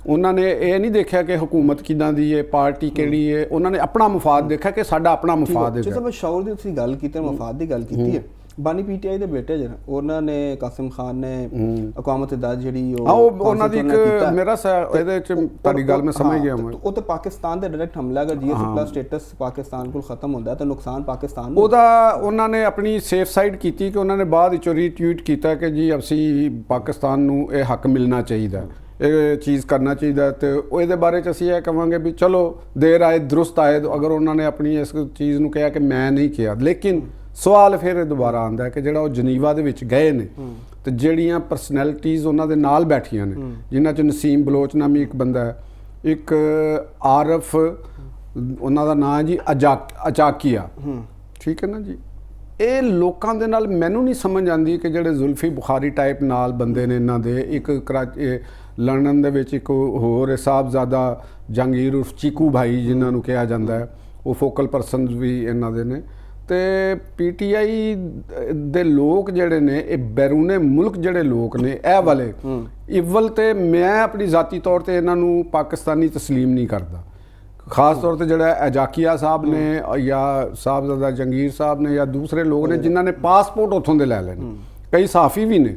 ਉਹਨਾਂ ਨੇ ਇਹ ਨਹੀਂ ਦੇਖਿਆ ਕਿ ਹੁਕੂਮਤ ਕਿੱਦਾਂ ਦੀ ਹੈ, ਪਾਰਟੀ ਕਿਹੜੀ ਹੈ, ਉਹਨਾਂ ਨੇ ਆਪਣਾ ਮਫਾਦ ਦੇਖਿਆ ਕਿ ਸਾਡਾ ਆਪਣਾ ਮਫਾਦ ਹੈ। ਜਦੋਂ ਸ਼ਊਰ ਦੀ ਤੁਸੀਂ ਗੱਲ ਕੀਤੀ, ਮਫਾਦ ਦੀ ਗੱਲ ਕੀਤੀ ਹੈ, ਬਾਨੀ ਪੀਟੀਆਈ ਦੇ ਬੇਟੇ ਜਿਹੜੇ ਉਹਨਾਂ ਨੇ ਕਾਸਿਮ ਖਾਨ ਨੇ ਅਕਾਮਤ ਦਾਦ ਜਿਹੜੀ ਉਹਨਾਂ ਦੀ ਇੱਕ ਮੇਰਾ ਇਹਦੇ ਚ ਤੁਹਾਡੀ ਗੱਲ ਮੈਂ ਸਮਝ ਗਿਆ। ਉਹ ਤਾਂ ਪਾਕਿਸਤਾਨ ਦੇ ਡਾਇਰੈਕਟ ਹਮਲਾ ਅਗਰ ਜੀਐਸਪੀ ਪਲੱਸ ਸਟੇਟਸ ਪਾਕਿਸਤਾਨ ਕੋਲ ਖਤਮ ਹੁੰਦਾ ਤਾਂ ਨੁਕਸਾਨ ਪਾਕਿਸਤਾਨ ਨੂੰ। ਉਹਦਾ ਉਹਨਾਂ ਨੇ ਆਪਣੀ ਸੇਫ ਸਾਈਡ ਕੀਤੀ ਕਿ ਉਹਨਾਂ ਨੇ ਬਾਅਦ ਵਿੱਚੋਂ ਰੀਟਵੀਟ ਕੀਤਾ ਕਿ ਜੀ ਅਸੀਂ ਪਾਕਿਸਤਾਨ ਨੂੰ ਇਹ ਹੱਕ ਮਿਲਣਾ ਚਾਹੀਦਾ, ਇਹ ਚੀਜ਼ ਕਰਨਾ ਚਾਹੀਦਾ। ਤੇ ਇਹਦੇ ਬਾਰੇ ਚ ਅਸੀਂ ਇਹ ਕਹਾਂਗੇ ਵੀ ਚਲੋ ਦੇਰ ਆਏ ਦਰੁਸਤ ਆਏ। ਅਗਰ ਉਹਨਾਂ ਨੇ ਆਪਣੀ ਇਸ ਚੀਜ਼ ਨੂੰ ਕਿਹਾ ਕਿ ਮੈਂ ਨਹੀਂ ਕਿਹਾ, ਲੇਕਿਨ ਸਵਾਲ ਫਿਰ ਦੁਬਾਰਾ ਆਉਂਦਾ ਕਿ ਜਿਹੜਾ ਉਹ ਜਨੀਵਾ ਦੇ ਵਿੱਚ ਗਏ ਨੇ ਤੇ ਜਿਹੜੀਆਂ ਪਰਸਨੈਲਿਟੀਜ਼ ਉਹਨਾਂ ਦੇ ਨਾਲ ਬੈਠੀਆਂ ਨੇ, ਜਿਨ੍ਹਾਂ 'ਚ ਨਸੀਮ ਬਲੋਚ ਨਾਮੀ ਇੱਕ ਬੰਦਾ ਹੈ, ਇੱਕ ਆਰਫ ਉਹਨਾਂ ਦਾ ਨਾਂ ਜੀ ਅਚਾਕੀਆ, ਠੀਕ ਹੈ ਨਾ ਜੀ। ਇਹ ਲੋਕਾਂ ਦੇ ਨਾਲ ਮੈਨੂੰ ਨਹੀਂ ਸਮਝ ਆਉਂਦੀ ਕਿ ਜਿਹੜੇ ਜ਼ੁਲਫੀ ਬੁਖਾਰੀ ਟਾਈਪ ਨਾਲ ਬੰਦੇ ਨੇ ਇਹਨਾਂ ਦੇ, ਇੱਕ ਲੰਡਨ ਦੇ ਵਿੱਚ ਇੱਕ ਹੋਰ ਸਾਹਿਬਜ਼ਾਦਾ ਜਹਾਂਗੀਰ ਉਰਫ ਚੀਕੂ ਭਾਈ ਜਿਨ੍ਹਾਂ ਨੂੰ ਕਿਹਾ ਜਾਂਦਾ ਹੈ, ਉਹ ਫੋਕਲ ਪਰਸਨਸ ਵੀ ਇਹਨਾਂ ਦੇ ਨੇ। ਤੇ ਪੀਟੀਆਈ ਦੇ ਲੋਕ ਜਿਹੜੇ ਨੇ ਇਹ ਬੈਰੂਨੇ ਮੁਲਕ ਜਿਹੜੇ ਲੋਕ ਨੇ ਇਹ ਵਾਲੇ ਇਵਲ, ਤੇ ਮੈਂ ਆਪਣੀ ਜ਼ਾਤੀ ਤੌਰ ਤੇ ਇਹਨਾਂ ਨੂੰ ਪਾਕਿਸਤਾਨੀ ਤਸਲੀਮ ਨਹੀਂ ਕਰਦਾ। ਖਾਸ ਤੌਰ ਤੇ ਜਿਹੜਾ ਅਜਾਕੀਆ ਸਾਹਿਬ ਨੇ ਜਾਂ ਸਾਹਿਬਜ਼ਾਦਾ ਜਹਾਂਗੀਰ ਸਾਹਿਬ ਨੇ ਜਾਂ ਦੂਸਰੇ ਲੋਕ ਨੇ ਜਿਨ੍ਹਾਂ ਨੇ ਪਾਸਪੋਰਟ ਉੱਥੋਂ ਦੇ ਲੈ ਲਏ ਨੇ, ਕਈ ਸਾਫੀ ਵੀ ਨੇ,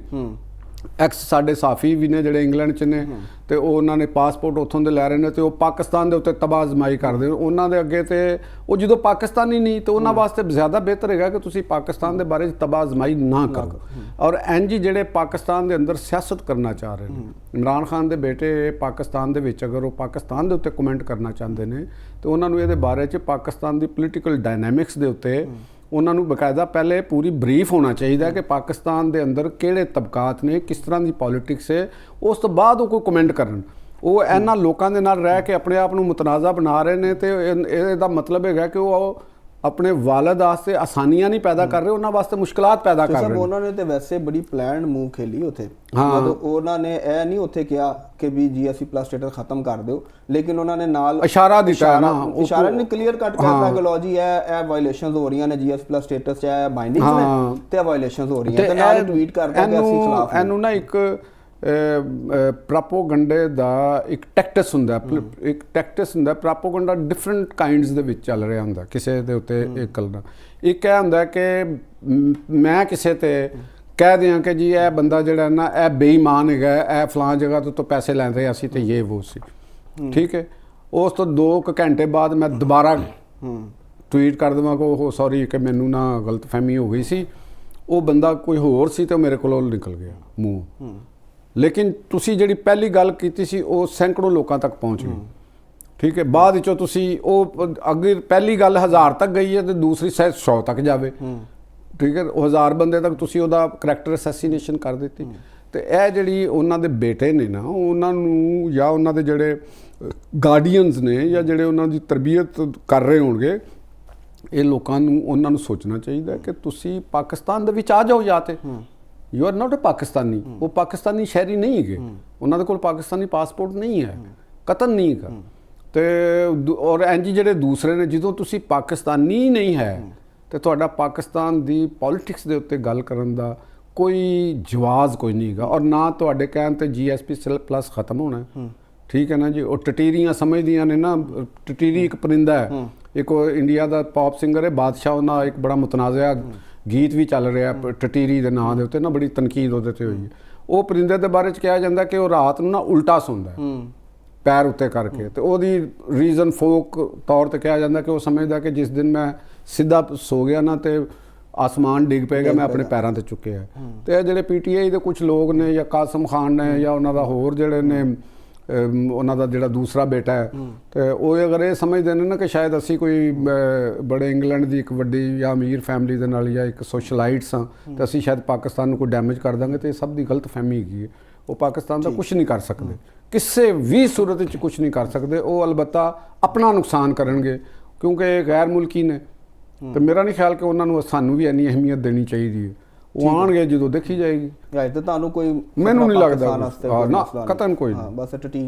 ਐਕਸ ਸਾਡੇ ਸਾਫੀ ਵੀ ਨੇ ਜਿਹੜੇ ਇੰਗਲੈਂਡ 'ਚ ਨੇ, ਤੇ ਉਹ ਉਹਨਾਂ ਨੇ ਪਾਸਪੋਰਟ ਉੱਥੋਂ ਦੇ ਲੈ ਰਹੇ ਨੇ ਤੇ ਉਹ ਪਾਕਿਸਤਾਨ ਦੇ ਉੱਤੇ ਤਬਾਹ ਅਜ਼ਮਾਈ ਕਰਦੇ। ਉਹਨਾਂ ਦੇ ਅੱਗੇ ਤੇ ਉਹ ਜਦੋਂ ਪਾਕਿਸਤਾਨੀ ਨਹੀਂ ਤੇ ਉਹਨਾਂ ਵਾਸਤੇ ਜ਼ਿਆਦਾ ਬਿਹਤਰ ਹੈਗਾ ਕਿ ਤੁਸੀਂ ਪਾਕਿਸਤਾਨ ਦੇ ਬਾਰੇ 'ਚ ਤਬਾਹ ਅਜ਼ਮਾਈ ਨਾ ਕਰੋ। ਔਰ ਐਨ ਜੀ ਜਿਹੜੇ ਪਾਕਿਸਤਾਨ ਦੇ ਅੰਦਰ ਸਿਆਸਤ ਕਰਨਾ ਚਾਹ ਰਹੇ ਨੇ, ਇਮਰਾਨ ਖਾਨ ਦੇ ਬੇਟੇ ਪਾਕਿਸਤਾਨ ਦੇ ਵਿੱਚ ਅਗਰ ਉਹ ਪਾਕਿਸਤਾਨ ਦੇ ਉੱਤੇ ਕਮੈਂਟ ਕਰਨਾ ਚਾਹੁੰਦੇ ਨੇ ਤੇ ਉਹਨਾਂ ਨੂੰ ਇਹਦੇ ਬਾਰੇ 'ਚ ਪਾਕਿਸਤਾਨ ਦੀ ਪੋਲੀਟੀਕਲ ਡਾਇਨਾਮਿਕਸ ਦੇ ਉੱਤੇ ਉਹਨਾਂ ਨੂੰ ਬਕਾਇਦਾ ਪਹਿਲੇ ਪੂਰੀ ਬਰੀਫ ਹੋਣਾ ਚਾਹੀਦਾ ਕਿ ਪਾਕਿਸਤਾਨ ਦੇ ਅੰਦਰ ਕਿਹੜੇ ਤਬਕਾਤ ਨੇ, ਕਿਸ ਤਰ੍ਹਾਂ ਦੀ ਪੋਲਿਟਿਕਸ ਹੈ, ਉਸ ਤੋਂ ਬਾਅਦ ਉਹ ਕੋਈ ਕਮੈਂਟ ਕਰਨ। ਉਹ ਇਹਨਾਂ ਲੋਕਾਂ ਦੇ ਨਾਲ ਰਹਿ ਕੇ ਆਪਣੇ ਆਪ ਨੂੰ ਮੁਤਨਾਜ਼ਾ ਬਣਾ ਰਹੇ ਨੇ ਤੇ ਇਹਦਾ ਮਤਲਬ ਹੈਗਾ ਕਿ ਉਹ ਆਪਣੇ ਵਾਲਦ ਵਾਸਤੇ ਆਸਾਨੀਆਂ ਨਹੀਂ ਪੈਦਾ ਕਰ ਰਹੇ, ਉਹਨਾਂ ਵਾਸਤੇ ਮੁਸ਼ਕਲਾਤ ਪੈਦਾ ਕਰ ਰਹੇ ਨੇ। ਉਹਨਾਂ ਨੇ ਤੇ ਵੈਸੇ ਬੜੀ ਪਲਾਨਡ ਮੂਵ ਖੇਲੀ ਉੱਥੇ। ਮਤਲਬ ਉਹਨਾਂ ਨੇ ਇਹ ਨਹੀਂ ਉੱਥੇ ਕਿਹਾ ਕਿ ਵੀ ਜੀਐਸਪੀ ਪਲੱਸ ਸਟੇਟਸ ਖਤਮ ਕਰ ਦਿਓ, ਲੇਕਿਨ ਉਹਨਾਂ ਨੇ ਨਾਲ ਇਸ਼ਾਰਾ ਦਿੱਤਾ ਨਾ, ਇਸ਼ਾਰਾ ਨੇ ਕਲੀਅਰ ਕੱਟ ਕਰਤਾ ਕਿ ਲੋ ਜੀ ਇਹ ਵਾਇਲੇਸ਼ਨਸ ਹੋ ਰਹੀਆਂ ਨੇ ਜੀਐਸਪੀ ਪਲੱਸ ਸਟੇਟਸ 'ਚ, ਇਹ ਬਾਈਂਡਿੰਗਸ ਨੇ ਤੇ ਵਾਇਲੇਸ਼ਨਸ ਹੋ ਰਹੀਆਂ, ਤੇ ਨਾਲ ਟਵੀਟ ਕਰਦਾ ਕਿ ਅਸੀਂ ਖਿਲਾਫ ਹਾਂ। ਇਹਨੂੰ ਨਾ ਇੱਕ ਪ੍ਰੋਪੋਗੰਡੇ ਦਾ ਇੱਕ ਟੈਕਟਿਸ ਹੁੰਦਾ, ਇੱਕ ਟੈਕਟਿਸ ਹੁੰਦਾ। ਪ੍ਰੋਪੋਗੰਡਾ ਡਿਫਰੈਂਟ ਕਾਈਂਡਸ ਦੇ ਵਿੱਚ ਚੱਲ ਰਿਹਾ ਹੁੰਦਾ ਕਿਸੇ ਦੇ ਉੱਤੇ ਇੱਕ ਕਰਨਾ। ਇੱਕ ਇਹ ਹੁੰਦਾ ਕਿ ਮੈਂ ਕਿਸੇ ਤੇ ਕਹਿ ਦਿਆਂ ਕਿ ਜੀ ਇਹ ਬੰਦਾ ਜਿਹੜਾ ਨਾ ਇਹ ਬੇਈਮਾਨ ਹੈਗਾ, ਇਹ ਫਲਾਂ ਜਗ੍ਹਾ ਤੋਂ ਪੈਸੇ ਲੈ ਰਹੇ ਅਸੀਂ ਤੇ ਇਹ ਉਹ ਸੀ, ਠੀਕ ਹੈ। ਉਸ ਤੋਂ 2 ਘੰਟੇ ਬਾਅਦ ਮੈਂ ਦੁਬਾਰਾ ਟਵੀਟ ਕਰ ਦੇਵਾਂ ਕਿ ਉਹ ਸੌਰੀ ਕਿ ਮੈਨੂੰ ਨਾ ਗਲਤਫਹਿਮੀ ਹੋ ਗਈ ਸੀ, ਉਹ ਬੰਦਾ ਕੋਈ ਹੋਰ ਸੀ ਤੇ ਉਹ ਮੇਰੇ ਕੋਲੋਂ ਨਿਕਲ ਗਿਆ ਮੂੰਹ। ਲੇਕਿਨ ਤੁਸੀਂ ਜਿਹੜੀ ਪਹਿਲੀ ਗੱਲ ਕੀਤੀ ਸੀ ਉਹ ਸੈਂਕੜੋਂ ਲੋਕਾਂ ਤੱਕ ਪਹੁੰਚ ਗਈ, ਠੀਕ ਹੈ। ਬਾਅਦ ਵਿੱਚੋਂ ਤੁਸੀਂ ਉਹ ਅਗਰ ਪਹਿਲੀ ਗੱਲ 1000 ਤੱਕ ਗਈ ਹੈ ਤੇ ਦੂਸਰੀ ਸ਼ਾਇਦ 100 ਤੱਕ ਜਾਵੇ, ਠੀਕ ਹੈ। ਉਹ 1000 ਬੰਦੇ ਤੱਕ ਤੁਸੀਂ ਉਹਦਾ ਕਰੈਕਟਰ ਅਸੈਸੀਨੇਸ਼ਨ ਕਰ ਦਿੱਤੀ। ਤੇ ਇਹ ਜਿਹੜੀ ਉਹਨਾਂ ਦੇ ਬੇਟੇ ਨੇ ਨਾ, ਉਹਨਾਂ ਨੂੰ ਜਾਂ ਉਹਨਾਂ ਦੇ ਜਿਹੜੇ ਗਾਰਡੀਅਨਸ ਨੇ ਜਾਂ ਜਿਹੜੇ ਉਹਨਾਂ ਦੀ ਤਰਬੀਅਤ ਕਰ ਰਹੇ ਹੋਣਗੇ, ਇਹ ਲੋਕਾਂ ਨੂੰ ਉਹਨਾਂ ਨੂੰ ਸੋਚਣਾ ਚਾਹੀਦਾ ਕਿ ਤੁਸੀਂ ਪਾਕਿਸਤਾਨ ਦੇ ਵਿੱਚ ਆ ਜਾਓ ਜਾਂ ਤੇ ਯੂ ਆਰ ਨਾਟ ਅ ਪਾਕਿਸਤਾਨੀ। ਉਹ ਪਾਕਿਸਤਾਨੀ ਸ਼ਹਿਰੀ ਨਹੀਂ ਹੈਗੇ, ਉਹਨਾਂ ਦੇ ਕੋਲ ਪਾਕਿਸਤਾਨੀ ਪਾਸਪੋਰਟ ਨਹੀਂ ਹੈ, ਕਤਨ ਨਹੀਂ ਹੈਗਾ। ਤੇ ਔਰ ਇੰਜ ਜਿਹੜੇ ਦੂਸਰੇ ਨੇ, ਜਦੋਂ ਤੁਸੀਂ ਪਾਕਿਸਤਾਨੀ ਨਹੀਂ ਹੈ ਤੇ ਤੁਹਾਡਾ ਪਾਕਿਸਤਾਨ ਦੀ ਪੋਲਿਟਿਕਸ ਦੇ ਉੱਤੇ ਗੱਲ ਕਰਨ ਦਾ ਕੋਈ ਜਵਾਜ਼ ਕੋਈ ਨਹੀਂ ਹੈਗਾ। ਔਰ ਨਾ ਤੁਹਾਡੇ ਕਹਿਣ ਤੇ ਜੀਐਸਪੀ ਪਲੱਸ ਖਤਮ ਹੋਣਾ, ਠੀਕ ਹੈ ਨਾ ਜੀ। ਉਹ ਟਟੀਰੀਆਂ ਸਮਝਦੀਆਂ ਨੇ ਨਾ, ਟਟੀਰੀ ਇੱਕ ਪਰਿੰਦਾ ਹੈ, ਇੱਕ ਇੰਡੀਆ ਦਾ ਪੌਪ ਸਿੰਗਰ ਹੈ ਬਾਦਸ਼ਾਹ, ਉਹਨਾਂ ਇੱਕ ਬੜਾ ਮੁਤਨਾਜ਼ਿਆ ਗੀਤ ਵੀ ਚੱਲ ਰਿਹਾ ਟਟੀਰੀ ਦੇ ਨਾਂ ਦੇ ਉੱਤੇ ਨਾ, ਬੜੀ ਤਨਕੀਦ ਉਹਦੇ ਤੇ ਹੋਈ ਹੈ। ਉਹ ਪਰਿੰਦੇ ਦੇ ਬਾਰੇ 'ਚ ਕਿਹਾ ਜਾਂਦਾ ਕਿ ਉਹ ਰਾਤ ਨੂੰ ਨਾ ਉਲਟਾ ਸੌਂਦਾ ਹੈ, ਪੈਰ ਉੱਤੇ ਕਰਕੇ। ਤੇ ਉਹਦੀ ਰੀਜ਼ਨ ਫੋਕ ਤੌਰ ਤੇ ਕਿਹਾ ਜਾਂਦਾ ਕਿ ਉਹ ਸਮਝਦਾ ਕਿ ਜਿਸ ਦਿਨ ਮੈਂ ਸਿੱਧਾ ਸੋ ਗਿਆ ਨਾ ਤੇ ਆਸਮਾਨ ਡਿੱਗ ਪਏਗਾ, ਮੈਂ ਆਪਣੇ ਪੈਰਾਂ ਤੇ ਚੁੱਕਿਆ। ਤੇ ਇਹ ਜਿਹੜੇ PTI ਦੇ ਕੁਝ ਲੋਕ ਨੇ ਜਾਂ ਕਾਸਮ ਖਾਨ ਨੇ ਜਾਂ ਉਹਨਾਂ ਦਾ ਹੋਰ ਜਿਹੜੇ ਨੇ ਉਹਨਾਂ ਦਾ ਜਿਹੜਾ ਦੂਸਰਾ ਬੇਟਾ ਹੈ, ਤੇ ਉਹ ਅਗਰ ਇਹ ਸਮਝਦੇ ਨੇ ਨਾ ਕਿ ਸ਼ਾਇਦ ਅਸੀਂ ਕੋਈ ਬੜੇ ਇੰਗਲੈਂਡ ਦੀ ਇੱਕ ਵੱਡੀ ਜਾਂ ਅਮੀਰ ਫੈਮਿਲੀ ਦੇ ਨਾਲ ਜਾਂ ਇੱਕ ਸੋਸ਼ਲਾਈਟਸ ਹਾਂ ਤੇ ਅਸੀਂ ਸ਼ਾਇਦ ਪਾਕਿਸਤਾਨ ਨੂੰ ਕੋਈ ਡੈਮੇਜ ਕਰ ਦਾਂਗੇ, ਤੇ ਇਹ ਸਭ ਦੀ ਗਲਤ ਫਹਿਮੀ ਹੈਗੀ ਹੈ। ਉਹ ਪਾਕਿਸਤਾਨ ਦਾ ਕੁਝ ਨਹੀਂ ਕਰ ਸਕਦੇ, ਕਿਸੇ ਵੀ ਸੂਰਤ ਵਿੱਚ ਕੁਝ ਨਹੀਂ ਕਰ ਸਕਦੇ। ਉਹ ਅਲਬੱਤਾ ਆਪਣਾ ਨੁਕਸਾਨ ਕਰਨਗੇ ਕਿਉਂਕਿ ਇਹ ਗੈਰ ਮੁਲਕੀ ਨੇ। ਤੇ ਮੇਰਾ ਨਹੀਂ ਖਿਆਲ ਕਿ ਉਹਨਾਂ ਨੂੰ ਸਾਨੂੰ ਵੀ ਇੰਨੀ ਅਹਿਮੀਅਤ ਦੇਣੀ ਚਾਹੀਦੀ ਹੈ। ਉਹ ਆਉਣਗੇ ਜਦੋਂ ਦੇਖੀ ਜਾਏਗੀ। ਤੇ ਤੁਹਾਨੂੰ ਕੋਈ ਮੈਨੂੰ ਨਹੀਂ ਲੱਗਦਾ ਨਾ, ਕਤਨ ਕੋਈ ਨਹੀਂ, ਬਸ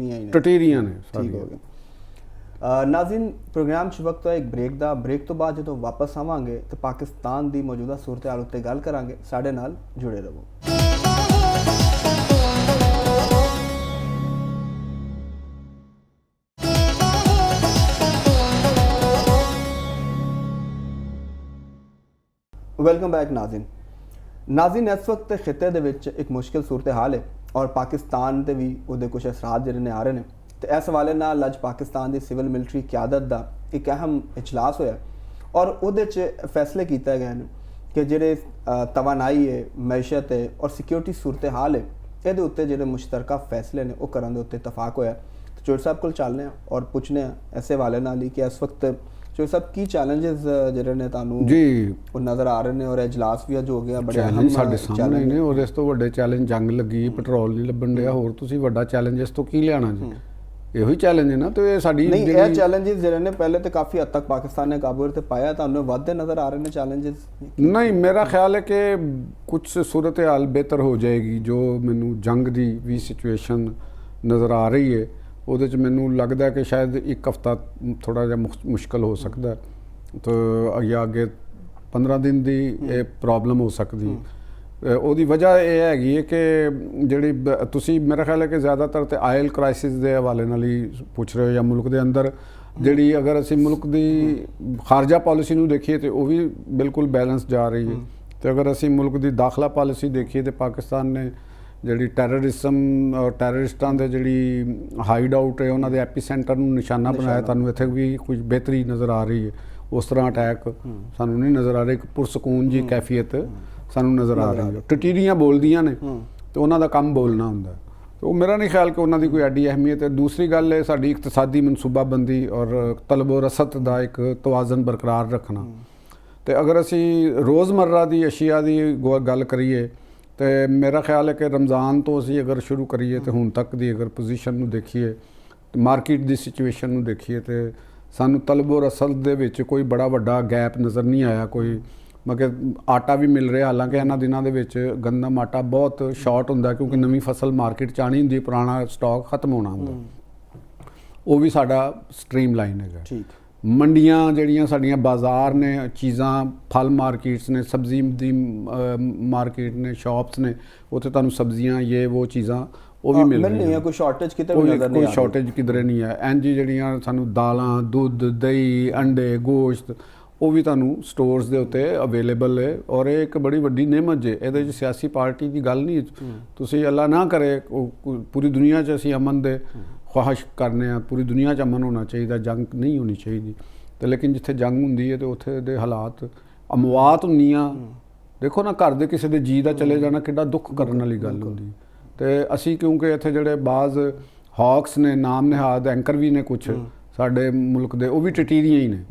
ਟਟੀਰੀਆਂ ਨੇ। ਠੀਕ ਹੋ ਗਿਆ। ਨਾਜ਼ਰੀਨ, ਪ੍ਰੋਗਰਾਮ 'ਚ ਵਕਤ ਹੈ ਇੱਕ ਬ੍ਰੇਕ ਦਾ। ਬ੍ਰੇਕ ਤੋਂ ਬਾਅਦ ਜਦੋਂ ਵਾਪਸ ਆਵਾਂਗੇ ਤਾਂ ਪਾਕਿਸਤਾਨ ਦੀ ਮੌਜੂਦਾ ਸੂਰਤ ਹਾਲ ਉੱਤੇ ਗੱਲ ਕਰਾਂਗੇ। ਸਾਡੇ ਨਾਲ ਜੁੜੇ ਰਹੋ। ਵੈਲਕਮ ਬੈਕ ਨਾਜ਼ਰੀਨ, ਇਸ ਵਕਤ ਖਿੱਤੇ ਦੇ ਵਿੱਚ ਇੱਕ ਮੁਸ਼ਕਿਲ ਸੂਰਤ ਹਾਲ ਹੈ ਔਰ ਪਾਕਿਸਤਾਨ ਤੇ ਵੀ ਉਹਦੇ ਕੁਝ ਅਸਰਾਤ ਜਿਹੜੇ ਨੇ ਆ ਰਹੇ ਨੇ। ਤੇ ਇਸ ਹਵਾਲੇ ਨਾਲ ਅੱਜ ਪਾਕਿਸਤਾਨ ਦੀ ਸਿਵਲ ਮਿਲਟਰੀ ਕਿਆਦਤ ਦਾ ਇੱਕ ਅਹਿਮ ਇਜਲਾਸ ਹੋਇਆ ਔਰ ਉਹਦੇ 'ਚ ਫੈਸਲੇ ਕੀਤੇ ਗਏ ਨੇ ਕਿ ਜਿਹੜੇ ਤਵਾਨਾਈ ਹੈ, ਮੈਸ਼ਤ ਹੈ ਔਰ ਸਿਕਿਉਰਿਟੀ ਸੂਰਤ ਹਾਲ ਹੈ, ਇਹਦੇ ਉੱਤੇ ਜਿਹੜੇ ਮੁਸ਼ਤਰਕਾ ਫੈਸਲੇ ਨੇ ਉਹ ਕਰਨ ਦੇ ਉੱਤੇ ਇਤਫਾਕ ਹੋਇਆ। ਤੇ ਚੋਰ ਸਾਹਿਬ ਕੋਲ ਚੱਲਦੇ ਹਾਂ ਔਰ ਪੁੱਛਦੇ ਹਾਂ ਇਸੇ ਹਵਾਲੇ ਨਾਲ ਹੀ ਕਿ ਇਸ ਵਕਤ ਚੋਰ ਸਾਹਿਬ ਕੀ ਚੈਲੰਜਸ ਜਿਹੜੇ ਨੇ ਤੁਹਾਨੂੰ ਜੀ ਉਹ ਨਜ਼ਰ ਆ ਰਹੇ ਨੇ ਔਰ ਇਜਲਾਸ ਵੀ ਅੱਜ ਹੋ ਗਿਆ। ਬੜੇ ਚੈਲੰਜ ਸਾਡੇ ਸਾਹਮਣੇ ਨੇ ਔਰ ਇਸ ਤੋਂ ਵੱਡੇ ਚੈਲੰਜ ਜੰਗ ਲੱਗੀ, ਪੈਟਰੋਲ ਨਹੀਂ ਲੱਭਣ ਡਿਆ, ਹੋਰ ਤੁਸੀਂ ਵੱਡਾ ਚੈਲੰਜ ਇਸ ਤੋਂ ਕੀ ਲਿਆਣਾ ਜੀ? ਇਹੋ ਹੀ ਚੈਲੰਜ ਹੈ ਨਾ। ਤੇ ਇਹ ਸਾਡੀ ਨਹੀਂ, ਇਹ ਚੈਲੰਜਸ ਜਿਹੜੇ ਨੇ ਪਹਿਲੇ ਤੇ ਕਾਫੀ ਹੱਦ ਤੱਕ ਪਾਕਿਸਤਾਨ ਨੇ ਕਾਬੂ ਤੇ ਪਾਇਆ, ਤੁਹਾਨੂੰ ਵੱਧਦੇ ਨਜ਼ਰ ਆ ਰਹੇ ਨੇ ਚੈਲੰਜਸ? ਨਹੀਂ, ਮੇਰਾ ਖਿਆਲ ਹੈ ਕਿ ਕੁਝ ਸੂਰਤ ਹਾਲ ਬਿਹਤਰ ਹੋ ਜਾਏਗੀ। ਜੋ ਮੈਨੂੰ ਜੰਗ ਦੀ ਵੀ ਸਿਚੁਏਸ਼ਨ ਨਜ਼ਰ ਆ ਰਹੀ ਹੈ ਉਹਦੇ 'ਚ ਮੈਨੂੰ ਲੱਗਦਾ ਕਿ ਸ਼ਾਇਦ ਇੱਕ ਹਫ਼ਤਾ ਥੋੜ੍ਹਾ ਜਿਹਾ ਮੁਸ਼ਕਲ ਹੋ ਸਕਦਾ ਤਾਂ ਜਾਂ ਅੱਗੇ 15 ਦਿਨ ਦੀ ਇਹ ਪ੍ਰੋਬਲਮ ਹੋ ਸਕਦੀ। ਉਹਦੀ ਵਜ੍ਹਾ ਇਹ ਹੈਗੀ ਹੈ ਕਿ ਜਿਹੜੀ ਤੁਸੀਂ ਮੇਰਾ ਖਿਆਲ ਹੈ ਕਿ ਜ਼ਿਆਦਾਤਰ ਤੇ ਆਇਲ ਕ੍ਰਾਈਸਿਸ ਦੇ ਹਵਾਲੇ ਨਾਲ ਹੀ ਪੁੱਛ ਰਹੇ ਹੋ ਜਾਂ ਮੁਲਕ ਦੇ ਅੰਦਰ ਜਿਹੜੀ ਅਗਰ ਅਸੀਂ ਮੁਲਕ ਦੀ ਖਾਰਜਾ ਪਾਲਿਸੀ ਨੂੰ ਦੇਖੀਏ ਤੇ ਉਹ ਵੀ ਬਿਲਕੁਲ ਬੈਲੈਂਸ ਜਾ ਰਹੀ ਹੈ। ਤੇ ਅਗਰ ਅਸੀਂ ਮੁਲਕ ਦੀ ਦਾਖਲਾ ਪਾਲਿਸੀ ਦੇਖੀਏ ਤੇ ਪਾਕਿਸਤਾਨ ਨੇ ਜਿਹੜੀ ਟੈਰਰਿਜ਼ਮ ਔਰ ਟੈਰਰਿਸਟਾਂ ਦੇ ਜਿਹੜੀ ਹਾਈਡ ਆਊਟ ਹੈ ਉਹਨਾਂ ਦੇ ਐਪੀਸੈਂਟਰ ਨੂੰ ਨਿਸ਼ਾਨਾ ਬਣਾਇਆ। ਤੁਹਾਨੂੰ ਇੱਥੇ ਵੀ ਕੁਝ ਬਿਹਤਰੀ ਨਜ਼ਰ ਆ ਰਹੀ ਹੈ। ਉਸ ਤਰ੍ਹਾਂ ਅਟੈਕ ਸਾਨੂੰ ਨਹੀਂ ਨਜ਼ਰ ਆ ਰਿਹਾ। ਇੱਕ ਪੁਰਸਕੂਨ ਜੀ ਕੈਫੀਅਤ ਸਾਨੂੰ ਨਜ਼ਰ ਆ ਰਹੀ ਹੈ। ਟਟੀਰੀਆਂ ਬੋਲਦੀਆਂ ਨੇ ਤੇ ਉਹਨਾਂ ਦਾ ਕੰਮ ਬੋਲਣਾ ਹੁੰਦਾ। ਤੇ ਉਹ ਮੇਰਾ ਨਹੀਂ ਖਿਆਲ ਕਿ ਉਹਨਾਂ ਦੀ ਕੋਈ ਐਡੀ ਅਹਿਮੀਅਤ ਹੈ। ਦੂਸਰੀ ਗੱਲ ਹੈ ਸਾਡੀ ਇਕਤਸਾਦੀ ਮਨਸੂਬਾਬੰਦੀ ਔਰ ਤਲਬ ਔਰ ਰਸਦ ਦਾ ਇੱਕ ਤਵਾਜ਼ਨ ਬਰਕਰਾਰ ਰੱਖਣਾ। ਤੇ ਅਗਰ ਅਸੀਂ ਰੋਜ਼ਮर्रा ਦੀ ਅਸ਼ੀਆ ਦੀ ਗੱਲ ਕਰੀਏ ਤੇ ਮੇਰਾ ਖਿਆਲ ਹੈ ਕਿ ਰਮਜ਼ਾਨ ਤੋਂ ਅਸੀਂ ਅਗਰ ਸ਼ੁਰੂ ਕਰੀਏ ਤੇ ਹੁਣ ਤੱਕ ਦੀ ਅਗਰ ਪੋਜੀਸ਼ਨ ਨੂੰ ਦੇਖੀਏ, ਮਾਰਕੀਟ ਦੀ ਸਿਚੁਏਸ਼ਨ ਨੂੰ ਦੇਖੀਏ ਤੇ ਸਾਨੂੰ ਤਲਬ ਔਰ ਰਸਦ ਦੇ ਵਿੱਚ ਕੋਈ ਬੜਾ ਵੱਡਾ ਗੈਪ ਨਜ਼ਰ ਨਹੀਂ ਆਇਆ। ਕੋਈ ਮਗਰ ਆਟਾ ਵੀ ਮਿਲ ਰਿਹਾ, ਹਾਲਾਂਕਿ ਇਹਨਾਂ ਦਿਨਾਂ ਦੇ ਵਿੱਚ ਗੰਦਮ ਆਟਾ ਬਹੁਤ ਸ਼ਾਰਟ ਹੁੰਦਾ ਕਿਉਂਕਿ ਨਵੀਂ ਫਸਲ ਮਾਰਕੀਟ 'ਚ ਆਉਣੀ ਹੁੰਦੀ, ਪੁਰਾਣਾ ਸਟਾਕ ਖਤਮ ਹੋਣਾ ਹੁੰਦਾ। ਉਹ ਵੀ ਸਾਡਾ ਸਟ੍ਰੀਮ ਲਾਈਨ ਹੈਗਾ। ਠੀਕ, ਮੰਡੀਆਂ ਜਿਹੜੀਆਂ ਸਾਡੀਆਂ ਬਾਜ਼ਾਰ ਨੇ, ਚੀਜ਼ਾਂ ਫਲ ਮਾਰਕੀਟਸ ਨੇ, ਸਬਜ਼ੀ ਦੀ ਮਾਰਕੀਟ ਨੇ, ਸ਼ਾਪਸ ਨੇ, ਉੱਥੇ ਤੁਹਾਨੂੰ ਸਬਜ਼ੀਆਂ ਇਹ ਉਹ ਚੀਜ਼ਾਂ ਉਹ ਵੀ ਮਿਲ ਰਹੀਆਂ। ਕੋਈ ਸ਼ਾਰਟੇਜ ਕਿਤੇ ਵੀ ਨਜ਼ਰ ਨਹੀਂ ਆ ਰਹੀ। ਕੋਈ ਸ਼ਾਰਟੇਜ ਕਿਧਰੇ ਨਹੀਂ ਹੈ। ਇੰਝ ਜਿਹੜੀਆਂ ਸਾਨੂੰ ਦਾਲਾਂ, ਦੁੱਧ, ਦਹੀਂ, ਅੰਡੇ, ਗੋਸ਼ਤ ਉਹ ਵੀ ਤੁਹਾਨੂੰ ਸਟੋਰਸ ਦੇ ਉੱਤੇ ਅਵੇਲੇਬਲ ਹੈ ਔਰ ਇਹ ਇੱਕ ਬੜੀ ਵੱਡੀ ਨਿਹਮਤ ਹੈ। ਇਹਦੇ 'ਚ ਸਿਆਸੀ ਪਾਰਟੀ ਦੀ ਗੱਲ ਨਹੀਂ। ਤੁਸੀਂ ਅੱਲਾ ਨਾ ਕਰੇ ਪੂਰੀ ਦੁਨੀਆ 'ਚ ਅਸੀਂ ਅਮਨ ਦੇ ਖਵਾਹਿਸ਼ ਕਰਨੇ ਆ, ਪੂਰੀ ਦੁਨੀਆ 'ਚ ਅਮਨ ਹੋਣਾ ਚਾਹੀਦਾ, ਜੰਗ ਨਹੀਂ ਹੋਣੀ ਚਾਹੀਦੀ। ਤੇ ਲੇਕਿਨ ਜਿੱਥੇ ਜੰਗ ਹੁੰਦੀ ਹੈ ਤੇ ਉੱਥੇ ਦੇ ਹਾਲਾਤ ਅਮਵਾਤ ਹੁੰਦੀਆਂ। ਦੇਖੋ ਨਾ, ਘਰ ਦੇ ਕਿਸੇ ਦੇ ਜੀ ਦਾ ਚਲੇ ਜਾਣਾ ਕਿੱਡਾ ਦੁੱਖ ਕਰਨ ਵਾਲੀ ਗੱਲ ਹੁੰਦੀ। ਤੇ ਅਸੀਂ ਕਿਉਂਕਿ ਇੱਥੇ ਜਿਹੜੇ ਬਾਜ਼ ਹੌਕਸ ਨੇ, ਨਾਮ ਨਿਹਾਦ ਐਂਕਰ ਵੀ ਨੇ ਕੁਛ ਸਾਡੇ ਮੁਲਕ ਦੇ, ਉਹ ਵੀ ਟਟੀਰੀਆਂ ਹੀ ਨੇ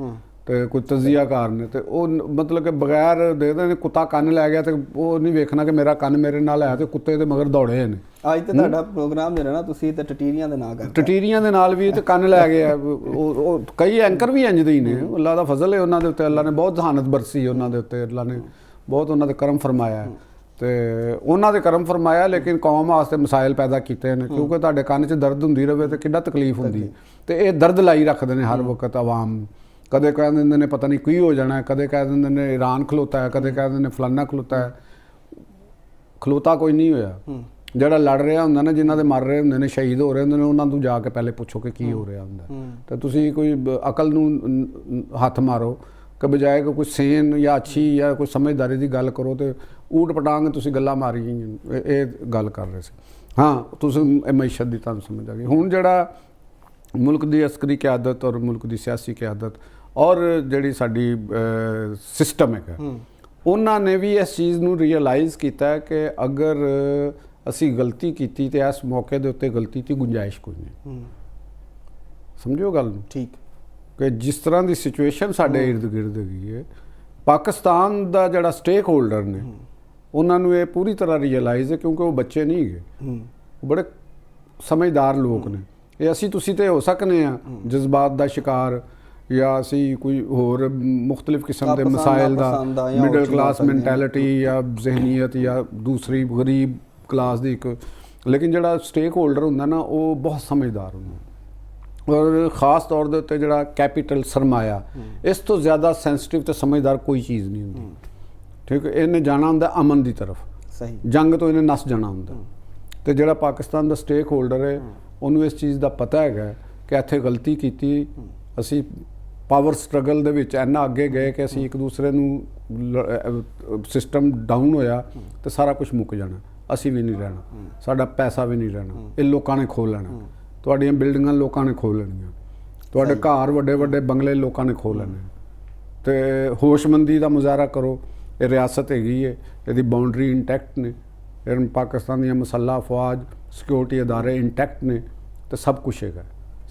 ਤੇ ਕੋਈ ਤਜ਼ੀਆਕਾਰ ਨੇ। ਤੇ ਉਹ ਮਤਲਬ ਕਿ ਬਗੈਰ ਦੇਖਦੇ ਨੇ ਕੁੱਤਾ ਕੰਨ ਲੈ ਗਿਆ ਤੇ ਉਹ ਨਹੀਂ ਵੇਖਣਾ ਕਿ ਮੇਰਾ ਕੰਨ ਮੇਰੇ ਨਾਲ ਹੈ ਤੇ ਕੁੱਤੇ ਦੇ ਮਗਰ ਦੌੜੇ ਨੇ। ਅੱਜ ਤੇ ਤੁਹਾਡਾ ਪ੍ਰੋਗਰਾਮ ਜਿਹੜਾ ਨਾ ਤੁਸੀਂ ਤੇ ਟਟੀਰੀਆਂ ਦੇ ਨਾਂ ਕਰਦੇ, ਟਟੀਰੀਆਂ ਦੇ ਨਾਲ ਵੀ ਤੇ ਕੰਨ ਲੈ ਗਏ। ਉਹ ਕਈ ਐਂਕਰ ਵੀ ਇੰਜ ਦੇ ਹੀ ਨੇ। ਅੱਲਾ ਦਾ ਫਜ਼ਲ ਹੈ ਉਹਨਾਂ ਦੇ ਉੱਤੇ। ਅੱਲਾ ਨੇ ਬਹੁਤ ਜ਼ਹਾਨਤ ਬਰਸੀ ਉਹਨਾਂ ਦੇ ਉੱਤੇ। ਅੱਲਾ ਨੇ ਬਹੁਤ ਉਹਨਾਂ ਦੇ ਕਰਮ ਫਰਮਾਇਆ ਤੇ ਉਹਨਾਂ ਦੇ ਕਰਮ ਫਰਮਾਇਆ, ਲੇਕਿਨ ਕੌਮ ਵਾਸਤੇ ਮਸਾਇਲ ਪੈਦਾ ਕੀਤੇ ਨੇ ਕਿਉਂਕਿ ਤੁਹਾਡੇ ਕੰਨ 'ਚ ਦਰਦ ਹੁੰਦੀ ਰਹੇ ਤੇ ਕਿੱਡਾ ਤਕਲੀਫ ਹੁੰਦੀ। ਤੇ ਇਹ ਦਰਦ ਲਾਈ ਰੱਖਦੇ ਨੇ ਹਰ ਵਕਤ ਆਵਾਮ। ਕਦੇ ਕਹਿ ਦਿੰਦੇ ਨੇ ਪਤਾ ਨਹੀਂ ਕੀ ਹੋ ਜਾਣਾ, ਕਦੇ ਕਹਿ ਦਿੰਦੇ ਨੇ ਈਰਾਨ ਖਲੋਤਾ ਹੈ, ਕਦੇ ਕਹਿ ਦਿੰਦੇ ਨੇ ਫਲਾਨਾ ਖਲੋਤਾ ਹੈ। ਖਲੋਤਾ ਕੋਈ ਨਹੀਂ ਹੋਇਆ। ਜਿਹੜਾ ਲੜ ਰਿਹਾ ਹੁੰਦਾ ਨਾ, ਜਿਨ੍ਹਾਂ ਦੇ ਮਰ ਰਹੇ ਹੁੰਦੇ ਨੇ, ਸ਼ਹੀਦ ਹੋ ਰਹੇ ਹੁੰਦੇ ਨੇ, ਉਹਨਾਂ ਨੂੰ ਜਾ ਕੇ ਪਹਿਲੇ ਪੁੱਛੋ ਕਿ ਕੀ ਹੋ ਰਿਹਾ ਹੁੰਦਾ। ਤਾਂ ਤੁਸੀਂ ਕੋਈ ਅਕਲ ਨੂੰ ਹੱਥ ਮਾਰੋ ਕਿ ਬਜਾਏ ਕਿ ਕੋਈ ਸੇਨ ਜਾਂ ਅੱਛੀ ਜਾਂ ਕੋਈ ਸਮਝਦਾਰੀ ਦੀ ਗੱਲ ਕਰੋ ਤੇ ਊਟ ਪਟਾਂਗ ਤੁਸੀਂ ਗੱਲਾਂ ਮਾਰੀ ਗਈਆਂ। ਇਹ ਗੱਲ ਕਰ ਰਹੇ ਸੀ। ਹਾਂ, ਤੁਸੀਂ ਮੈਸ਼ਤ ਦੀ ਤੁਹਾਨੂੰ ਸਮਝ ਆ ਗਈ। ਹੁਣ ਜਿਹੜਾ ਮੁਲਕ ਦੀ ਅਸਕਰੀ ਕਿਆਦਤ ਔਰ ਮੁਲਕ ਦੀ ਸਿਆਸੀ ਕਿਆਦਤ ਔਰ ਜਿਹੜੀ ਸਾਡੀ ਸਿਸਟਮ ਹੈਗਾ, ਉਹਨਾਂ ਨੇ ਵੀ ਇਸ ਚੀਜ਼ ਨੂੰ ਰਿਅਲਾਈਜ਼ ਕੀਤਾ ਕਿ ਅਗਰ ਅਸੀਂ ਗਲਤੀ ਕੀਤੀ ਤੇ ਇਸ ਮੌਕੇ ਦੇ ਉੱਤੇ ਗਲਤੀ ਦੀ ਗੁੰਜਾਇਸ਼ ਕੋਈ ਨਹੀਂ। ਸਮਝੋ ਗੱਲ ਨੂੰ? ਠੀਕ। ਕਿ ਜਿਸ ਤਰ੍ਹਾਂ ਦੀ ਸਿਚੁਏਸ਼ਨ ਸਾਡੇ ਇਰਦ ਗਿਰਦ ਹੈਗੀ ਹੈ, ਪਾਕਿਸਤਾਨ ਦਾ ਜਿਹੜਾ ਸਟੇਕ ਹੋਲਡਰ ਨੇ ਉਹਨਾਂ ਨੂੰ ਇਹ ਪੂਰੀ ਤਰ੍ਹਾਂ ਰਿਅਲਾਈਜ਼ ਹੈ, ਕਿਉਂਕਿ ਉਹ ਬੱਚੇ ਨਹੀਂ ਹੈਗੇ, ਉਹ ਬੜੇ ਸਮਝਦਾਰ ਲੋਕ ਨੇ। ਇਹ ਅਸੀਂ ਤੁਸੀਂ ਤੇ ਹੋ ਸਕਨੇ ਆ ਜਜ਼ਬਾਤ ਦਾ ਸ਼ਿਕਾਰ, ਜਾਂ ਅਸੀਂ ਕੋਈ ਹੋਰ ਮੁxtਲਿਫ ਕਿਸਮ ਦੇ ਮਸਾਇਲ ਦਾ, ਮਿਡਲ ਕਲਾਸ ਮੈਂਟੈਲਿਟੀ ਜਾਂ ਜ਼ਹਿਨੀਅਤ ਜਾਂ ਦੂਸਰੀ ਗਰੀਬ ਕਲਾਸ ਦੀ ਇੱਕ, ਲੇਕਿਨ ਜਿਹੜਾ ਸਟੇਕ ਹੋਲਡਰ ਹੁੰਦਾ ਨਾ ਉਹ ਬਹੁਤ ਸਮਝਦਾਰ ਹੁੰਦਾ। ਔਰ ख़ास ਤੌਰ ਦੇ ਉੱਤੇ ਜਿਹੜਾ ਕੈਪੀਟਲ ਸਰਮਾਇਆ, ਇਸ ਤੋਂ ਜ਼ਿਆਦਾ ਸੈਂਸਿਟਿਵ ਤੇ ਸਮਝਦਾਰ ਕੋਈ ਚੀਜ਼ ਨਹੀਂ ਹੁੰਦੀ। ਠੀਕ ਹੈ, ਇਹਨੇ ਜਾਣਾ ਹੁੰਦਾ ਅਮਨ ਦੀ ਤਰਫ, ਸਹੀ, ਜੰਗ ਤੋਂ ਇਹਨੇ ਨਸ ਜਾਣਾ ਹੁੰਦਾ। ਤੇ ਜਿਹੜਾ ਪਾਕਿਸਤਾਨ ਦਾ ਸਟੇਕ ਹੋਲਡਰ ਹੈ ਉਹਨੂੰ ਇਸ ਚੀਜ਼ ਦਾ ਪਤਾ ਹੈਗਾ ਕਿ ਇੱਥੇ ਗਲਤੀ ਕੀਤੀ, ਅਸੀਂ ਪਾਵਰ ਸਟਰਗਲ ਦੇ ਵਿੱਚ ਇੰਨਾ ਅੱਗੇ ਗਏ ਕਿ ਅਸੀਂ ਇੱਕ ਦੂਸਰੇ ਨੂੰ ਸਿਸਟਮ ਡਾਊਨ ਹੋਇਆ ਤੇ ਸਾਰਾ ਕੁਝ ਮੁੱਕ ਜਾਣਾ, ਅਸੀਂ ਵੀ ਨਹੀਂ ਰਹਿਣਾ, ਸਾਡਾ ਪੈਸਾ ਵੀ ਨਹੀਂ ਰਹਿਣਾ, ਇਹ ਲੋਕਾਂ ਨੇ ਖੋਹ ਲੈਣਾ, ਤੁਹਾਡੀਆਂ ਬਿਲਡਿੰਗਾਂ ਲੋਕਾਂ ਨੇ ਖੋਹ ਲੈਣੀਆਂ, ਤੁਹਾਡੇ ਘਰ ਵੱਡੇ ਵੱਡੇ ਬੰਗਲੇ ਲੋਕਾਂ ਨੇ ਖੋਹ ਲੈਣੇ। ਤੇ ਹੋਸ਼ਮੰਦੀ ਦਾ ਮੁਜ਼ਾਹਰਾ ਕਰੋ, ਇਹ ਰਿਆਸਤ ਹੈਗੀ ਹੈ, ਇਹਦੀ ਬਾਉਂਡਰੀ ਇੰਟੈਕਟ ਨੇ, ਪਾਕਿਸਤਾਨ ਦੀਆਂ ਮਸੱਲਾ ਫੌਜ ਸਿਕਿਉਰਿਟੀ ਅਦਾਰੇ ਇੰਟੈਕਟ ਨੇ, ਤੇ ਸਭ ਕੁਛ ਹੈਗਾ,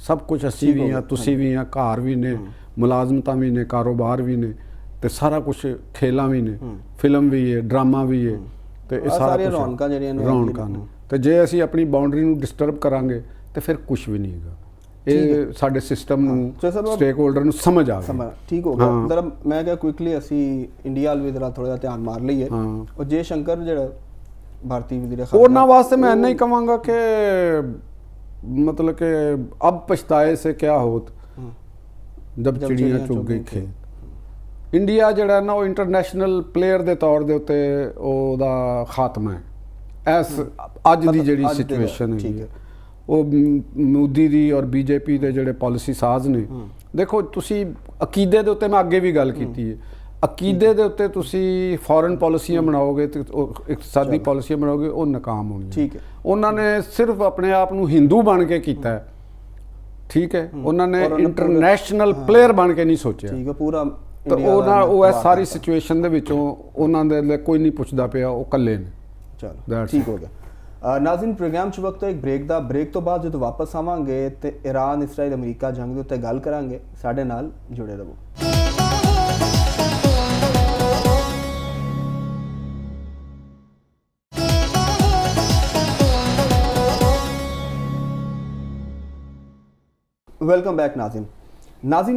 ਸਭ ਕੁਛ ਅਸੀਂ ਵੀ ਹਾਂ, ਤੁਸੀਂ ਵੀ ਹਾਂ, ਘਰ ਵੀ ਨੇ, ਮੁਲਾਜ਼ਮਤਾਂ ਵੀ ਨੇ, ਕਾਰੋਬਾਰ ਵੀ ਨੇ, ਤੇ ਸਾਰਾ ਕੁਛ ਖੇਲਾਂ ਵੀ ਨੇ, ਫਿਲਮ ਵੀ ਹੈ, ਡਰਾਮਾ ਵੀ ਹੈ, ਤੇ ਇਹ ਸਾਰਾ ਕੁਛ ਰੌਣਕਾਂ ਜਿਹੜੀਆਂ ਰੌਣਕਾਂ ਨੇ। ਤੇ ਜੇ ਅਸੀਂ ਆਪਣੀ ਬਾਉਂਡਰੀ ਨੂੰ ਡਿਸਟਰਬ ਕਰਾਂਗੇ ਤੇ ਫਿਰ ਕੁਛ ਵੀ ਨਹੀਂ ਹੈਗਾ। ਇਹ ਸਾਡੇ ਸਿਸਟਮ ਨੂੰ, ਸਟੇਕ ਹੋਲਡਰ ਨੂੰ ਸਮਝ ਆ ਗਈ। ਠੀਕ ਹੋ ਗਿਆ। ਜ਼ਰਾ ਮੈਂ ਕਿਹਾ ਕੁਇਕਲੀ ਅਸੀਂ ਇੰਡੀਆ ਵੱਲ ਵੀ ਜ਼ਰਾ ਥੋੜਾ ਜਿਹਾ ਧਿਆਨ ਮਾਰ ਲਈਏ। ਉਹ ਜੇ ਸ਼ੰਕਰ ਜਿਹੜਾ ਭਾਰਤੀ ਵਜ਼ੀਰ ਖਾਰਜਾ, ਉਹਨਾਂ ਵਾਸਤੇ ਮੈਂ ਇੰਨਾ ਹੀ ਕਹਾਂਗਾ ਕਿ मतलब कि अब पछताए से क्या होत जब चिड़ियाँ चुग गई खेत। इंडिया ਜਿਹੜਾ ਨਾ ਉਹ ਇੰਟਰਨੈਸ਼ਨਲ ਪਲੇਅਰ ਦੇ ਤੌਰ ਦੇ ਉੱਤੇ ਉਹਦਾ ਖਾਤਮਾ ਹੈ। ਇਸ ਅੱਜ ਦੀ ਜਿਹੜੀ ਸਿਚੁਏਸ਼ਨ ਹੈ ਉਹ ਮੋਦੀ ਦੀ ਔਰ ਬੀਜੇਪੀ ਦੇ ਜਿਹੜੇ ਪਾਲਿਸੀ ਸਾਜ਼ ਨੇ, ਦੇਖੋ ਤੁਸੀਂ ਅਕੀਦੇ ਦੇ ਉੱਤੇ ਮੈਂ ਅੱਗੇ ਵੀ ਗੱਲ ਕੀਤੀ ਹੈ, ਅਕੀਦੇ ਦੇ ਉੱਤੇ ਤੁਸੀਂ ਫੋਰਨ ਪਾਲਿਸੀਆਂ ਬਣਾਓਗੇ ਤੇ ਇਕਤਸਾਦੀ ਪਾਲਿਸੀਆਂ ਬਣਾਓਗੇ, ਉਹ ਨਾਕਾਮ ਹੋਣਗੀਆਂ। ਠੀਕ ਹੈ, ਉਹਨਾਂ ਨੇ ਸਿਰਫ ਆਪਣੇ ਆਪ ਨੂੰ ਹਿੰਦੂ ਬਣ ਕੇ ਕੀਤਾ ਹੈ। ਠੀਕ ਹੈ, ਉਹਨਾਂ ਨੇ ਇੰਟਰਨੈਸ਼ਨਲ ਪਲੇਅਰ ਬਣ ਕੇ ਨਹੀਂ ਸੋਚਿਆ। ਠੀਕ ਹੈ, ਪੂਰਾ ਤਾਂ ਉਹ ਇਸ ਸਾਰੀ ਸਿਚੁਏਸ਼ਨ ਦੇ ਵਿੱਚੋਂ ਉਹਨਾਂ ਦੇ ਲਈ ਕੋਈ ਨਹੀਂ ਪੁੱਛਦਾ ਪਿਆ, ਉਹ ਇਕੱਲੇ ਨੇ। ਚਲੋ ਠੀਕ ਹੋ ਗਿਆ। ਨਾਜ਼ਰੀਨ, ਪ੍ਰੋਗਰਾਮ 'ਚ ਵਕਤ ਹੈ ਇੱਕ ਬ੍ਰੇਕ ਦਾ। ਬ੍ਰੇਕ ਤੋਂ ਬਾਅਦ ਜਦੋਂ ਵਾਪਸ ਆਵਾਂਗੇ ਤੇ ਈਰਾਨ ਇਸਰਾਈਲ ਅਮਰੀਕਾ ਜੰਗ ਦੇ ਉੱਤੇ ਗੱਲ ਕਰਾਂਗੇ। ਸਾਡੇ ਨਾਲ ਜੁੜੇ ਰਹੋ। वेलकम बैक नाज़रीन,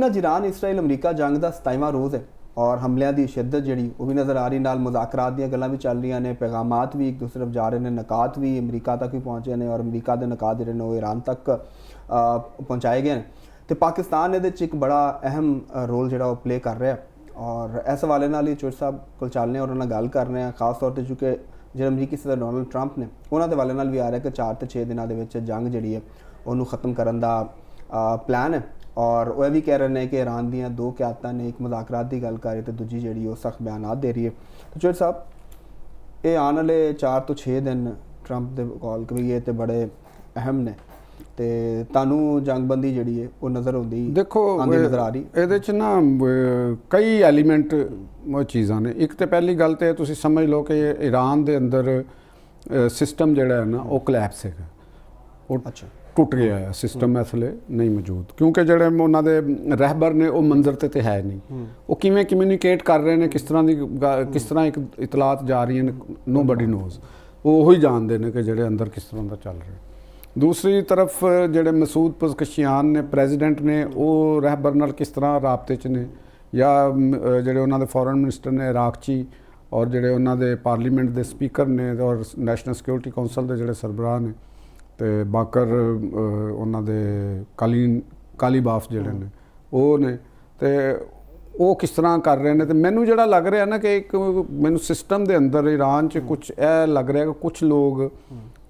आज ईरान इसराइल अमरीका जंग का 27वां रोज़ है और हमलियां की शिद्दत जी वो भी नज़र आ रही, नाल मुज़ाकरात दी गल्लां भी चल रही ने, पैगामात भी एक दूसरे तरफ जा रहे हैं, नकात भी अमरीका तक भी पहुँचे हैं और अमरीका के नकात जिहड़े ने ईरान तक पहुँचाए गए हैं। तो पाकिस्तान ये एक बड़ा अहम रोल जो प्ले कर रहा है और इस हवाले नाल ही चोर साहब को चलने और उन्होंने गल कर रहे हैं, खास तौर पर चूँकि जो अमरीकी सदर डोनाल्ड ट्रंप ने उन्होंने हवाले नाल भी आ रहा है कि 4 से 6 दिनों के जंग जी है उन्होंने ख़त्म करने का प्लान है। और वह भी कह रहे हैं कि ईरान दी 2 क़यादतां ने, एक मुज़ाकरात की गल कर रही तो दूजी जी वो सख्त बयानात दे रही है। तो चोर साहब, ये आने वाले 4 ਤੋਂ 6 दिन ट्रंप के कॉल करिए तो बड़े अहम ने, तो तानू जंगबंदी जी है वो नज़र आती, देखो नज़र आ रही ये ना कई एलीमेंट चीज़ां ने। एक तो पहली गल तो तुसीं समझ लो कि ईरान के अंदर सिस्टम जिहड़ा है ना वो कोलैप्स है, वो अच्छा टुट गया है सिस्टम, इसलिए नहीं मौजूद, क्योंकि ਜਿਹੜੇ ਉਹਨਾਂ ਦੇ ਰਹਿਬਰ ਨੇ ਉਹ ਮੰਜ਼ਰ ਤੇ ਹੈ ਨਹੀਂ। ਉਹ ਕਿਵੇਂ ਕਮਿਊਨੀਕੇਟ ਕਰ ਰਹੇ ਨੇ, ਕਿਸ ਤਰ੍ਹਾਂ ਇੱਕ ਇਤਲਾਤ ਜਾ ਰਹੀਆਂ ਨੇ, ਨੋਬਡੀ ਨੋਜ਼, ਉਹ ਉਹੀ ਜਾਣਦੇ ਨੇ ਕਿ ਜਿਹੜੇ ਅੰਦਰ ਕਿਸ ਤਰ੍ਹਾਂ ਦਾ ਚੱਲ ਰਿਹਾ। ਦੂਸਰੀ ਤਰਫ ਜਿਹੜੇ ਮਸੂਦ ਪਜ਼ਕਸ਼ੀਆਨ ਨੇ, ਪ੍ਰੈਜ਼ੀਡੈਂਟ ਨੇ, ਉਹ ਰਹਿਬਰ ਨਾਲ ਕਿਸ ਤਰ੍ਹਾਂ ਰਾਬਤੇ 'ਚ ਨੇ, ਜਾਂ ਜਿਹੜੇ ਉਹਨਾਂ ਦੇ ਫੋਰਨ ਮਿਨਿਸਟਰ ਨੇ ਇਰਾਕਚੀ, ਔਰ ਜਿਹੜੇ ਉਹਨਾਂ ਦੇ ਪਾਰਲੀਮੈਂਟ ਦੇ ਸਪੀਕਰ ਨੇ ਔਰ ਨੈਸ਼ਨਲ ਸਿਕਿਉਰਿਟੀ ਕੌਂਸਲ ਦੇ ਜਿਹੜੇ ਸਰਬਰਾਹ ਨੇ, ਤੇ ਬਾਕਰ ਉਹਨਾਂ ਦੇ ਕਾਲੀਬਾਫ ਜਿਹੜੇ ਨੇ ਉਹ ਨੇ, ਤੇ ਉਹ ਕਿਸ ਤਰ੍ਹਾਂ ਕਰ ਰਹੇ ਨੇ। ਤੇ ਮੈਨੂੰ ਜਿਹੜਾ ਲੱਗ ਰਿਹਾ ਨਾ ਕਿ ਇੱਕ ਮੈਨੂੰ ਸਿਸਟਮ ਦੇ ਅੰਦਰ ਈਰਾਨ 'ਚ ਕੁਛ ਇਹ ਲੱਗ ਰਿਹਾ ਕਿ ਕੁਛ ਲੋਕ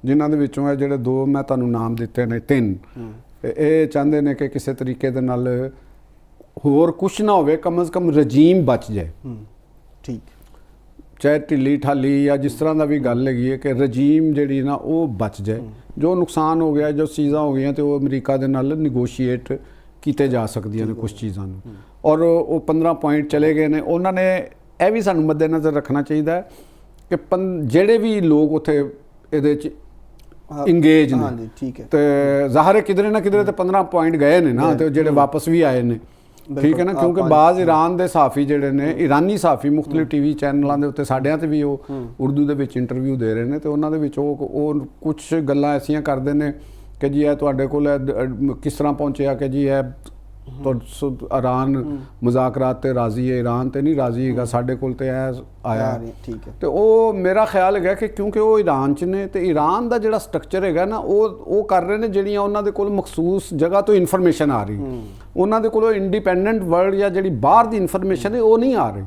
ਜਿਨ੍ਹਾਂ ਦੇ ਵਿੱਚੋਂ ਇਹ ਜਿਹੜੇ 2 ਮੈਂ ਤੁਹਾਨੂੰ ਨਾਮ ਦਿੱਤੇ ਨੇ, 3, ਇਹ ਚਾਹੁੰਦੇ ਨੇ ਕਿ ਕਿਸੇ ਤਰੀਕੇ ਦੇ ਨਾਲ ਹੋਰ ਕੁਛ ਨਾ ਹੋਵੇ, ਕਮ ਅਜ਼ ਕਮ ਰਜੀਮ ਬਚ ਜਾਏ। ਠੀਕ, ਚਾਹੇ ਢਿੱਲੀ ਠਾਲੀ ਜਾਂ ਜਿਸ ਤਰ੍ਹਾਂ ਦਾ ਵੀ ਗੱਲ ਹੈਗੀ ਹੈ ਕਿ ਰਜੀਮ ਜਿਹੜੀ ਨਾ ਉਹ ਬਚ ਜਾਏ। ਜੋ ਨੁਕਸਾਨ ਹੋ ਗਿਆ, ਜੋ ਚੀਜ਼ਾਂ ਹੋ ਗਈਆਂ, ਤੇ ਉਹ ਅਮਰੀਕਾ ਦੇ ਨਾਲ ਨਿਗੋਸ਼ੀਏਟ ਕੀਤੇ ਜਾ ਸਕਦੀਆਂ ਨੇ ਕੁਝ ਚੀਜ਼ਾਂ ਨੂੰ। ਔਰ ਉਹ 15 ਪੁਆਇੰਟ ਚਲੇ ਗਏ ਨੇ। ਉਹਨਾਂ ਨੇ ਇਹ ਵੀ ਸਾਨੂੰ ਮੱਦੇਨਜ਼ਰ ਰੱਖਣਾ ਚਾਹੀਦਾ ਹੈ ਕਿ ਜਿਹੜੇ ਵੀ ਲੋਕ ਉੱਥੇ ਇਹਦੇ 'ਚ ਇੰਗੇਜ ਨੇ, ਹਾਂਜੀ ਠੀਕ ਹੈ, ਤੇ ਜ਼ਾਹਰ ਹੈ ਕਿਧਰੇ ਨਾ ਕਿਧਰੇ ਤੇ 15 ਪੁਆਇੰਟ ਗਏ ਨੇ ਨਾ, ਤੇ ਜਿਹੜੇ ਵਾਪਸ ਵੀ ਆਏ ਨੇ, ਠੀਕ ਹੈ ਨਾ। ਕਿਉਂਕਿ ਬਾਜ਼ ਈਰਾਨ ਦੇ ਸਾਫੀ ਜਿਹੜੇ ਨੇ, ਇਰਾਨੀ ਸਾਫੀ ਮੁਖਤਲਿਫ ਟੀਵੀ ਚੈਨਲਾਂ ਦੇ ਉੱਤੇ ਸਾਡਿਆਂ ਤੇ ਵੀ ਉਹ ਉਰਦੂ ਦੇ ਵਿੱਚ ਇੰਟਰਵਿਊ ਦੇ ਰਹੇ ਨੇ, ਤੇ ਉਹਨਾਂ ਦੇ ਵਿੱਚ ਉਹ ਕੁਝ ਗੱਲਾਂ ਐਸੀਆਂ ਕਰਦੇ ਨੇ ਕਿ ਜੀ ਇਹ ਤੁਹਾਡੇ ਕੋਲ ਕਿਸ ਤਰ੍ਹਾਂ ਪਹੁੰਚਿਆ ਕਿ ਜੀ ਇਹ ਇਰਾਨ ਮੁਜ਼ਾਕਰਾਤ ਤੇ ਰਾਜ਼ੀ ਹੈ, ਈਰਾਨ ਤੇ ਨਹੀਂ ਰਾਜ਼ੀ ਹੈਗਾ, ਸਾਡੇ ਕੋਲ ਤੇ ਇਹ ਆਇਆ, ਠੀਕ ਹੈ। ਤੇ ਉਹ ਮੇਰਾ ਖਿਆਲ ਹੈਗਾ ਕਿ ਕਿਉਂਕਿ ਉਹ ਈਰਾਨ 'ਚ ਨੇ, ਤੇ ਈਰਾਨ ਦਾ ਜਿਹੜਾ ਸਟਰਕਚਰ ਹੈਗਾ ਨਾ, ਉਹ ਕਰ ਰਹੇ ਨੇ ਜਿਹੜੀਆਂ ਉਹਨਾਂ ਦੇ ਕੋਲ ਮਖਸੂਸ ਜਗ੍ਹਾ ਤੋਂ ਇਨਫੋਰਮੇਸ਼ਨ ਆ ਰਹੀ, ਉਹਨਾਂ ਦੇ ਕੋਲ ਇੰਡੀਪੈਂਡੈਂਟ ਵਰਲਡ ਜਾਂ ਜਿਹੜੀ ਬਾਹਰ ਦੀ ਇਨਫੋਰਮੇਸ਼ਨ ਹੈ ਉਹ ਨਹੀਂ ਆ ਰਹੀ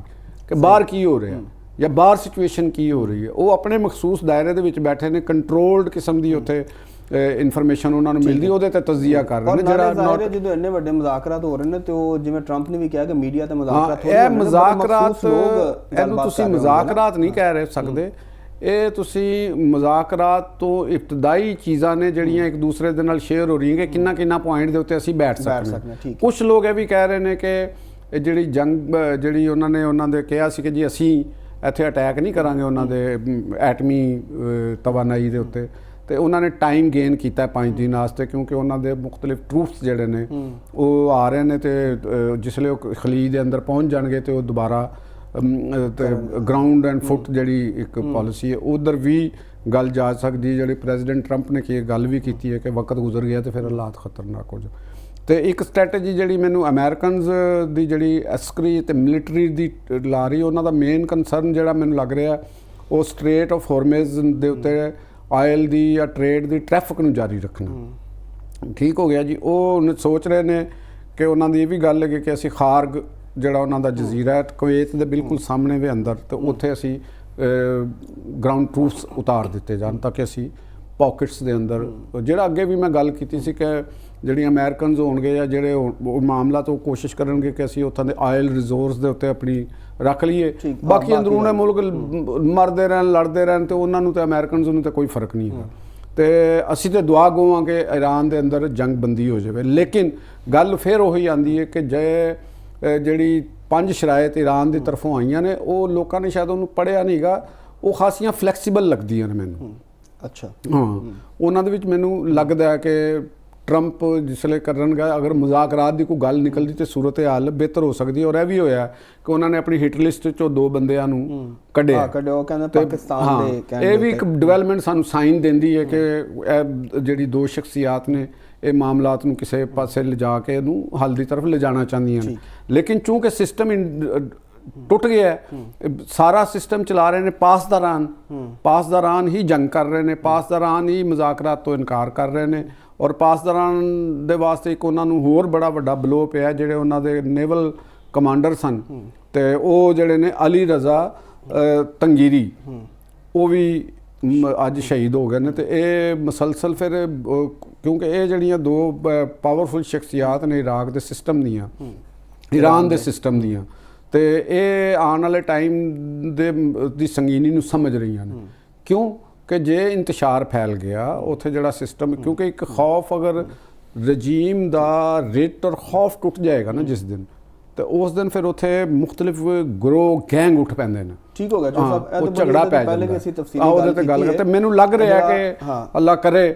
ਕਿ ਬਾਹਰ ਕੀ ਹੋ ਰਿਹਾ ਜਾਂ ਬਾਹਰ ਸਿਚੁਏਸ਼ਨ ਕੀ ਹੋ ਰਹੀ ਹੈ। ਉਹ ਆਪਣੇ ਮਖਸੂਸ ਦਾਇਰੇ ਦੇ ਵਿੱਚ ਬੈਠੇ ਨੇ, ਕੰਟਰੋਲਡ ਕਿਸਮ ਦੀ ਉੱਥੇ ਇਨਫੋਰਮੇਸ਼ਨ ਉਹਨਾਂ ਨੂੰ ਮਿਲਦੀ, ਉਹਦੇ ਤੇ ਤਜਜ਼ੀਆ ਕਰ ਰਹੇ ਨੇ। ਜਿਹੜਾ ਜਦੋਂ ਇੰਨੇ ਵੱਡੇ ਮੁਜ਼ਾਕਰਾਤ ਹੋ ਰਹੇ ਨੇ, ਤੇ ਉਹ ਜਿਵੇਂ ਟਰੰਪ ਨੇ ਵੀ ਕਿਹਾ ਕਿ ਮੀਡੀਆ ਤੇ ਮੁਜ਼ਾਕਰਾਤ ਹੋ ਰਹੇ ਨੇ, ਇਹ ਮੁਜ਼ਾਕਰਾਤ ਇਹਨੂੰ ਤੁਸੀਂ ਮੁਜ਼ਾਕਰਾਤ ਨਹੀਂ ਕਹਿ ਰਹੇ ਸਕਦੇ, ਇਹ ਤੁਸੀਂ ਮੁਜ਼ਾਕਰਾਤ ਤੋਂ ਇਬਤਦਾਈ ਚੀਜ਼ਾਂ ਨੇ ਜਿਹੜੀਆਂ ਇੱਕ ਦੂਸਰੇ ਦੇ ਨਾਲ ਸ਼ੇਅਰ ਹੋ ਰਹੀਆਂ ਕਿ ਕਿੰਨਾ ਪੁਆਇੰਟ ਦੇ ਉੱਤੇ ਅਸੀਂ ਬੈਠ ਸਕਦੇ। ਕੁਝ ਲੋਕ ਇਹ ਵੀ ਕਹਿ ਰਹੇ ਨੇ ਕਿ ਜਿਹੜੀ ਜੰਗ ਜਿਹੜੀ ਉਹਨਾਂ ਦੇ ਕਿਹਾ ਸੀ ਕਿ ਜੀ ਅਸੀਂ ਇੱਥੇ ਅਟੈਕ ਨਹੀਂ ਕਰਾਂਗੇ ਉਹਨਾਂ ਦੇ ਐਟਮੀ ਤਵਾਨਾਈ ਦੇ ਉੱਤੇ, ਤੇ ਉਹਨਾਂ ਨੇ ਟਾਈਮ ਗੇਨ ਕੀਤਾ 5 ਦਿਨ ਵਾਸਤੇ, ਕਿਉਂਕਿ ਉਹਨਾਂ ਦੇ ਮੁਖਤਲਿਫ ਟਰੂਪਸ ਜਿਹੜੇ ਨੇ ਉਹ ਆ ਰਹੇ ਨੇ, ਤੇ ਜਿਸਲੇ ਉਹ ਖਲੀਜ ਦੇ ਅੰਦਰ ਪਹੁੰਚ ਜਾਣਗੇ ਤੇ ਉਹ ਦੁਬਾਰਾ ਤੇ ਗਰਾਊਂਡ ਐਂਡ ਫੁੱਟ ਜਿਹੜੀ ਇੱਕ ਪਾਲਿਸੀ ਹੈ ਉਧਰ ਵੀ ਗੱਲ ਜਾ ਸਕਦੀ ਹੈ। ਜਿਹੜੀ ਪ੍ਰੈਜ਼ੀਡੈਂਟ ਟਰੰਪ ਨੇ ਕੀ ਗੱਲ ਵੀ ਕੀਤੀ ਹੈ ਕਿ ਵਕਤ ਗੁਜ਼ਰ ਗਿਆ ਤੇ ਫਿਰ ਹਾਲਾਤ ਖਤਰਨਾਕ ਹੋ ਜਾਣ। ਤੇ ਇੱਕ ਸਟ੍ਰੈਟਜੀ ਜਿਹੜੀ ਮੈਨੂੰ ਅਮਰੀਕਨਜ਼ ਦੀ ਜਿਹੜੀ ਐਸਕਰੀ ਤੇ ਮਿਲਟਰੀ ਦੀ ਲਾ ਰਹੀ, ਉਹਨਾਂ ਦਾ ਮੇਨ ਕੰਸਰਨ ਜਿਹੜਾ ਮੈਨੂੰ ਲੱਗ ਰਿਹਾ ਉਹ ਸਟ੍ਰੇਟ ਆਫ ਹੋਰਮਜ਼ ਦੇ ਉੱਤੇ ਆਇਲ ਦੀ ਜਾਂ ਟ੍ਰੇਡ ਦੀ ਟ੍ਰੈਫਿਕ ਨੂੰ ਜਾਰੀ ਰੱਖਣਾ। ਠੀਕ ਹੋ ਗਿਆ ਜੀ। ਉਹ ਸੋਚ ਰਹੇ ਨੇ ਕਿ ਉਹਨਾਂ ਦੀ ਇਹ ਵੀ ਗੱਲ ਹੈ ਕਿ ਅਸੀਂ ਖਾਰਗ ਜਿਹੜਾ ਉਹਨਾਂ ਦਾ ਜਜ਼ੀਰਾ ਹੈ ਕੁਵੈਤ ਦੇ ਬਿਲਕੁਲ ਸਾਹਮਣੇ ਦੇ ਅੰਦਰ, ਤੇ ਉੱਥੇ ਅਸੀਂ ਗਰਾਊਂਡ ਟਰੂਪਸ ਉਤਾਰ ਦਿੱਤੇ ਜਾਣ ਤਾਂ ਕਿ ਅਸੀਂ ਪਾਕਟਸ ਦੇ ਅੰਦਰ, ਜਿਹੜਾ ਅੱਗੇ ਵੀ ਮੈਂ ਗੱਲ ਕੀਤੀ ਸੀ ਕਿ ਜਿਹੜੀਆਂ ਅਮਰੀਕਨਜ਼ ਹੋਣਗੇ ਜਾਂ ਜਿਹੜੇ ਉਹ ਮਾਮਲਾ ਤੋਂ ਕੋਸ਼ਿਸ਼ ਕਰਨਗੇ ਕਿ ਅਸੀਂ ਉੱਥੋਂ ਦੇ ਆਇਲ ਰਿਜ਼ੋਰਸ ਦੇ ਉੱਤੇ ਆਪਣੀ ਰੱਖ ਲਈਏ, ਬਾਕੀ ਅੰਦਰੂਨੇ ਮੁਲਕ ਮਰਦੇ ਰਹਿਣ ਲੜਦੇ ਰਹਿਣ, ਤੇ ਉਹਨਾਂ ਨੂੰ ਤੇ ਅਮਰੀਕਨਜ਼ ਨੂੰ ਤਾਂ ਕੋਈ ਫਰਕ ਨਹੀਂ ਹੈਗਾ। ਤੇ ਅਸੀਂ ਤਾਂ ਦੁਆ ਗੋਵਾਂਗੇ ਈਰਾਨ ਦੇ ਅੰਦਰ ਜੰਗ ਬੰਦੀ ਹੋ ਜਾਵੇ। ਲੇਕਿਨ ਗੱਲ ਫਿਰ ਉਹੀ ਆਉਂਦੀ ਹੈ ਕਿ ਜੇ ਜਿਹੜੀ 5 ਸ਼ਰਾਇਤ ਈਰਾਨ ਦੀ ਤਰਫੋਂ ਆਈਆਂ ਨੇ, ਉਹ ਲੋਕਾਂ ਨੇ ਸ਼ਾਇਦ ਉਹਨੂੰ ਪੜ੍ਹਿਆ ਨਹੀਂ ਗਾ, ਉਹ ਖਾਸੀਆਂ ਫਲੈਕਸੀਬਲ ਲੱਗਦੀਆਂ ਨੇ ਮੈਨੂੰ। ਅੱਛਾ, ਹਾਂ, ਉਹਨਾਂ ਦੇ ਵਿੱਚ ਮੈਨੂੰ ਲੱਗਦਾ ਹੈ ਕਿ ਟਰੰਪ ਜਿਸਲੇ ਕਰਨਗਾ, ਅਗਰ ਮੁਜ਼ਾਕਰਾਤ ਦੀ ਕੋਈ ਗੱਲ ਨਿਕਲਦੀ ਤੇ ਸੂਰਤ ਹਾਲ ਬਿਹਤਰ ਹੋ ਸਕਦੀ ਹੈ। ਔਰ ਇਹ ਵੀ ਹੋਇਆ ਕਿ ਉਹਨਾਂ ਨੇ ਆਪਣੀ ਹਿੱਟ ਲਿਸਟ ਚੋਂ 2 ਬੰਦਿਆਂ ਨੂੰ ਕੱਢਿਆ। ਉਹ ਕਹਿੰਦੇ ਪਾਕਿਸਤਾਨ ਦੇ, ਇਹ ਵੀ ਇੱਕ ਡਿਵੈਲਪਮੈਂਟ ਸਾਨੂੰ ਸਾਈਨ ਦਿੰਦੀ ਹੈ ਕਿ ਇਹ ਜਿਹੜੀ 2 ਸ਼ਖਸੀਅਤ ਨੇ ਇਹ ਮਾਮਲਾਤ ਨੂੰ ਕਿਸੇ ਪਾਸੇ ਲਿਜਾ ਕੇ ਇਹਨੂੰ ਹੱਲ ਦੀ ਤਰਫ ਲਿਜਾਣਾ ਚਾਹੁੰਦੀਆਂ ਨੇ। ਲੇਕਿਨ ਚੂੰਕਿ ਸਿਸਟਮ ਟੁੱਟ ਗਿਆ, ਸਾਰਾ ਸਿਸਟਮ ਚਲਾ ਰਹੇ ਨੇ ਪਾਸਦਾਰਾਨ ਹੀ ਜੰਗ ਕਰ ਰਹੇ ਨੇ, ਪਾਸਦਾਰਾਨ ਹੀ ਮੁਜ਼ਾਕਰਾਤ ਤੋਂ ਇਨਕਾਰ ਕਰ ਰਹੇ ਨੇ। ਔਰ ਪਾਸਦਾਰਾਨ ਦੇ ਵਾਸਤੇ ਇੱਕ ਉਹਨਾਂ ਨੂੰ ਹੋਰ ਬੜਾ ਵੱਡਾ ਬਲੋ ਪਿਆ, ਜਿਹੜੇ ਉਹਨਾਂ ਦੇ ਨੇਵਲ ਕਮਾਂਡਰ ਸਨ, ਤੇ ਉਹ ਜਿਹੜੇ ਨੇ ਅਲੀ ਰਜ਼ਾ ਤੰਗੀਰੀ, ਉਹ ਵੀ ਅੱਜ ਸ਼ਹੀਦ ਹੋ ਗਏ ਨੇ। ਤੇ ਇਹ ਮਸਲਸਲ ਫਿਰ ਕਿਉਂਕਿ ਇਹ ਜਿਹੜੀਆਂ 2 ਪਾਵਰਫੁਲ ਸ਼ਖਸੀਅਤ ਨੇ ਇਰਾਕ ਦੇ ਸਿਸਟਮ ਦੀਆਂ, ਈਰਾਨ ਦੇ ਸਿਸਟਮ ਦੀਆਂ, ਤੇ ਇਹ ਆਉਣ ਵਾਲੇ ਟਾਈਮ ਦੀ ਸੰਗੀਨੀ ਨੂੰ ਸਮਝ ਰਹੀਆਂ ਨੇ। ਕਿਉਂ ਕਿ ਜੇ ਇੰਤਸ਼ਾਰ ਫੈਲ ਗਿਆ ਉੱਥੇ ਜਿਹੜਾ ਸਿਸਟਮ, ਕਿਉਂਕਿ ਇੱਕ ਖੌਫ ਅਗਰ ਰਜੀਮ ਦਾ ਰਿਟ ਔਰ ਖੌਫ ਟੁੱਟ ਜਾਏਗਾ ਨਾ ਜਿਸ ਦਿਨ, ਤੇ ਉਸ ਦਿਨ ਫਿਰ ਉੱਥੇ ਮੁਖਤਲਿਫ ਗਰੋਹ ਗੈਂਗ ਉੱਠ ਪੈਂਦੇ ਨੇ। ਠੀਕ ਹੋ ਗਿਆ ਜੀ ਸਾਹਿਬ, ਉਹ ਝਗੜਾ ਪੈ ਜਾਂਦਾ। ਉਹਦੇ ਤੇ ਗੱਲ ਕਰਦੇ, ਮੈਨੂੰ ਲੱਗ ਰਿਹਾ ਕਿ ਅੱਲਾਹ ਕਰੇ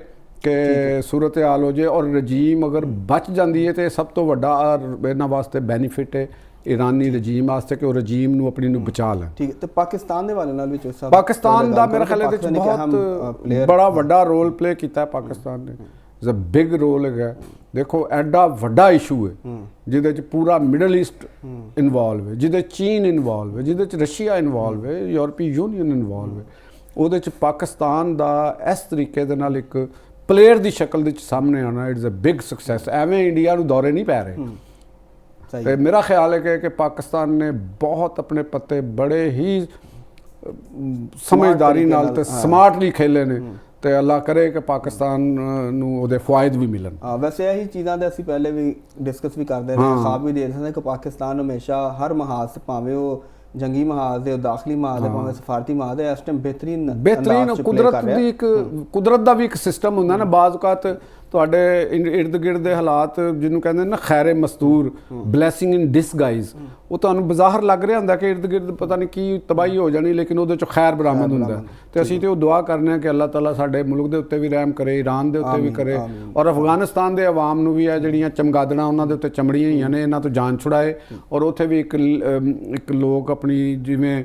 ਕਿ ਸੂਰਤ ਹਾਲ ਹੋ ਜਾਏ ਔਰ ਰਜੀਮ ਅਗਰ ਬਚ ਜਾਂਦੀ ਹੈ ਤੇ ਸਭ ਤੋਂ ਵੱਡਾ ਇਹਨਾਂ ਵਾਸਤੇ ਬੈਨੀਫਿਟ ਹੈ ਈਰਾਨੀ ਰਜੀਮ ਵਾਸਤੇ ਕਿ ਉਹ ਰਜੀਮ ਨੂੰ ਆਪਣੀ ਨੂੰ ਬਚਾ ਲੈਣ। ਠੀਕ ਹੈ। ਤੇ ਪਾਕਿਸਤਾਨ ਦੇ ਵਾਲੇ ਨਾਲ ਵੀ ਪਾਕਿਸਤਾਨ ਦਾ ਮੇਰੇ ਖਿਆਲ ਵਿੱਚ ਬਹੁਤ ਬੜਾ ਵੱਡਾ ਰੋਲ ਪਲੇ ਕੀਤਾ ਪਾਕਿਸਤਾਨ ਨੇ। ਇਜ਼ ਅ ਬਿਗ ਰੋਲ ਹੈਗਾ। ਦੇਖੋ ਐਡਾ ਵੱਡਾ ਇਸ਼ੂ ਹੈ ਜਿਹਦੇ 'ਚ ਪੂਰਾ ਮਿਡਲ ਈਸਟ ਇਨਵੋਲਵ ਹੈ, ਜਿਹਦੇ ਚੀਨ ਇਨਵੋਲਵ ਹੈ, ਜਿਹਦੇ 'ਚ ਰਸ਼ੀਆ ਇਨਵੋਲਵ ਹੈ, ਯੂਰਪੀ ਯੂਨੀਅਨ ਇਨਵੋਲਵ ਹੈ। ਉਹਦੇ 'ਚ ਪਾਕਿਸਤਾਨ ਦਾ ਇਸ ਤਰੀਕੇ ਦੇ ਨਾਲ ਇੱਕ ਪਲੇਅਰ ਦੀ ਸ਼ਕਲ ਦੇ ਵਿੱਚ ਸਾਹਮਣੇ ਆਉਣਾ, ਇਟਸ ਅ ਬਿਗ ਸਕਸੈਸ। ਐਵੇਂ ਇੰਡੀਆ ਨੂੰ ਦੌਰੇ ਨਹੀਂ ਪੈ ਰਹੇ। ਤੇ ਮੇਰਾ ਖਿਆਲ ਹੈ ਕਿ ਪਾਕਿਸਤਾਨ ਨੇ ਬਹੁਤ ਆਪਣੇ ਪੱਤੇ ਬੜੇ ਹੀ ਸਮਝਦਾਰੀ ਨਾਲ ਤੇ ਸਮਾਰਟਲੀ ਖੇਲੇ ਨੇ, ਤੇ ਅੱਲਾਹ ਕਰੇ ਕਿ ਪਾਕਿਸਤਾਨ ਨੂੰ ਉਹਦੇ ਫਵਾਇਦ ਵੀ ਮਿਲਣ। ਵੈਸੇ ਇਹੀ ਚੀਜ਼ਾਂ ਦੇ ਅਸੀਂ ਪਹਿਲੇ ਵੀ ਡਿਸਕਸ ਵੀ ਕਰਦੇ ਰਹੇ, ਖਾਬ ਵੀ ਦੇ ਰਹੇ ਕਿ ਪਾਕਿਸਤਾਨ ਹਮੇਸ਼ਾ ਹਰ ਮਹਾਜ਼ ਭਾਵੇਂ ਉਹ ਜੰਗੀ ਮਹਾਜ਼ ਦੇ ਦਾਖਲੀ ਮਹਾਜ਼ ਦੇ ਭਾਵੇਂ ਸਫਾਰਤੀ ਮਹਾਜ਼ ਦੇ ਇਸ ਟਾਈਮ ਬੇਹਤਰੀਨ ਅੰਦਾਜ਼ 'ਚ play ਕੁਦਰਤ ਕਰ ਰਿਹਾ। ਦੀ ਇੱਕ ਕੁਦਰਤ ਦਾ ਵੀ ਇੱਕ ਸਿਸਟਮ ਹੁੰਦਾ ਨਾ, ਬਾਜ਼ ਔਕਾਤ ਤੁਹਾਡੇ ਇਰਦ ਗਿਰਦ ਦੇ ਹਾਲਾਤ ਜਿਹਨੂੰ ਕਹਿੰਦੇ ਨਾ ਖੈਰੇ ਮਸਤੂਰ, ਬਲੈਸਿੰਗ ਇਨ ਡਿਸਗਾਈਜ਼, ਉਹ ਤੁਹਾਨੂੰ ਬਾਜ਼ਾਰ ਲੱਗ ਰਿਹਾ ਹੁੰਦਾ ਕਿ ਇਰਦ ਗਿਰਦ ਪਤਾ ਨਹੀਂ ਕੀ ਤਬਾਹੀ ਹੋ ਜਾਣੀ, ਲੇਕਿਨ ਉਹਦੇ 'ਚ ਖੈਰ ਬਰਾਮਦ ਹੁੰਦਾ। ਤੇ ਅਸੀਂ ਤੇ ਉਹ ਦੁਆ ਕਰਨੇ ਆ ਕਿ ਅੱਲਾਹ ਤਾਲਾ ਸਾਡੇ ਮੁਲਕ ਦੇ ਉੱਤੇ ਵੀ ਰਹਿਮ ਕਰੇ, ਈਰਾਨ ਦੇ ਉੱਤੇ ਵੀ ਕਰੇ, ਔਰ ਅਫਗਾਨਿਸਤਾਨ ਦੇ ਆਵਾਮ ਨੂੰ ਵੀ ਇਹ ਜਿਹੜੀਆਂ ਚਮਗਾਦੜਾਂ ਉਹਨਾਂ ਦੇ ਉੱਤੇ ਚਮੜੀਆਂ ਹੋਈਆਂ ਨੇ ਇਹਨਾਂ ਤੋਂ ਜਾਨ ਛੁਡਾਏ, ਔਰ ਉੱਥੇ ਵੀ ਇੱਕ ਲੋਕ ਆਪਣੀ ਜਿਵੇਂ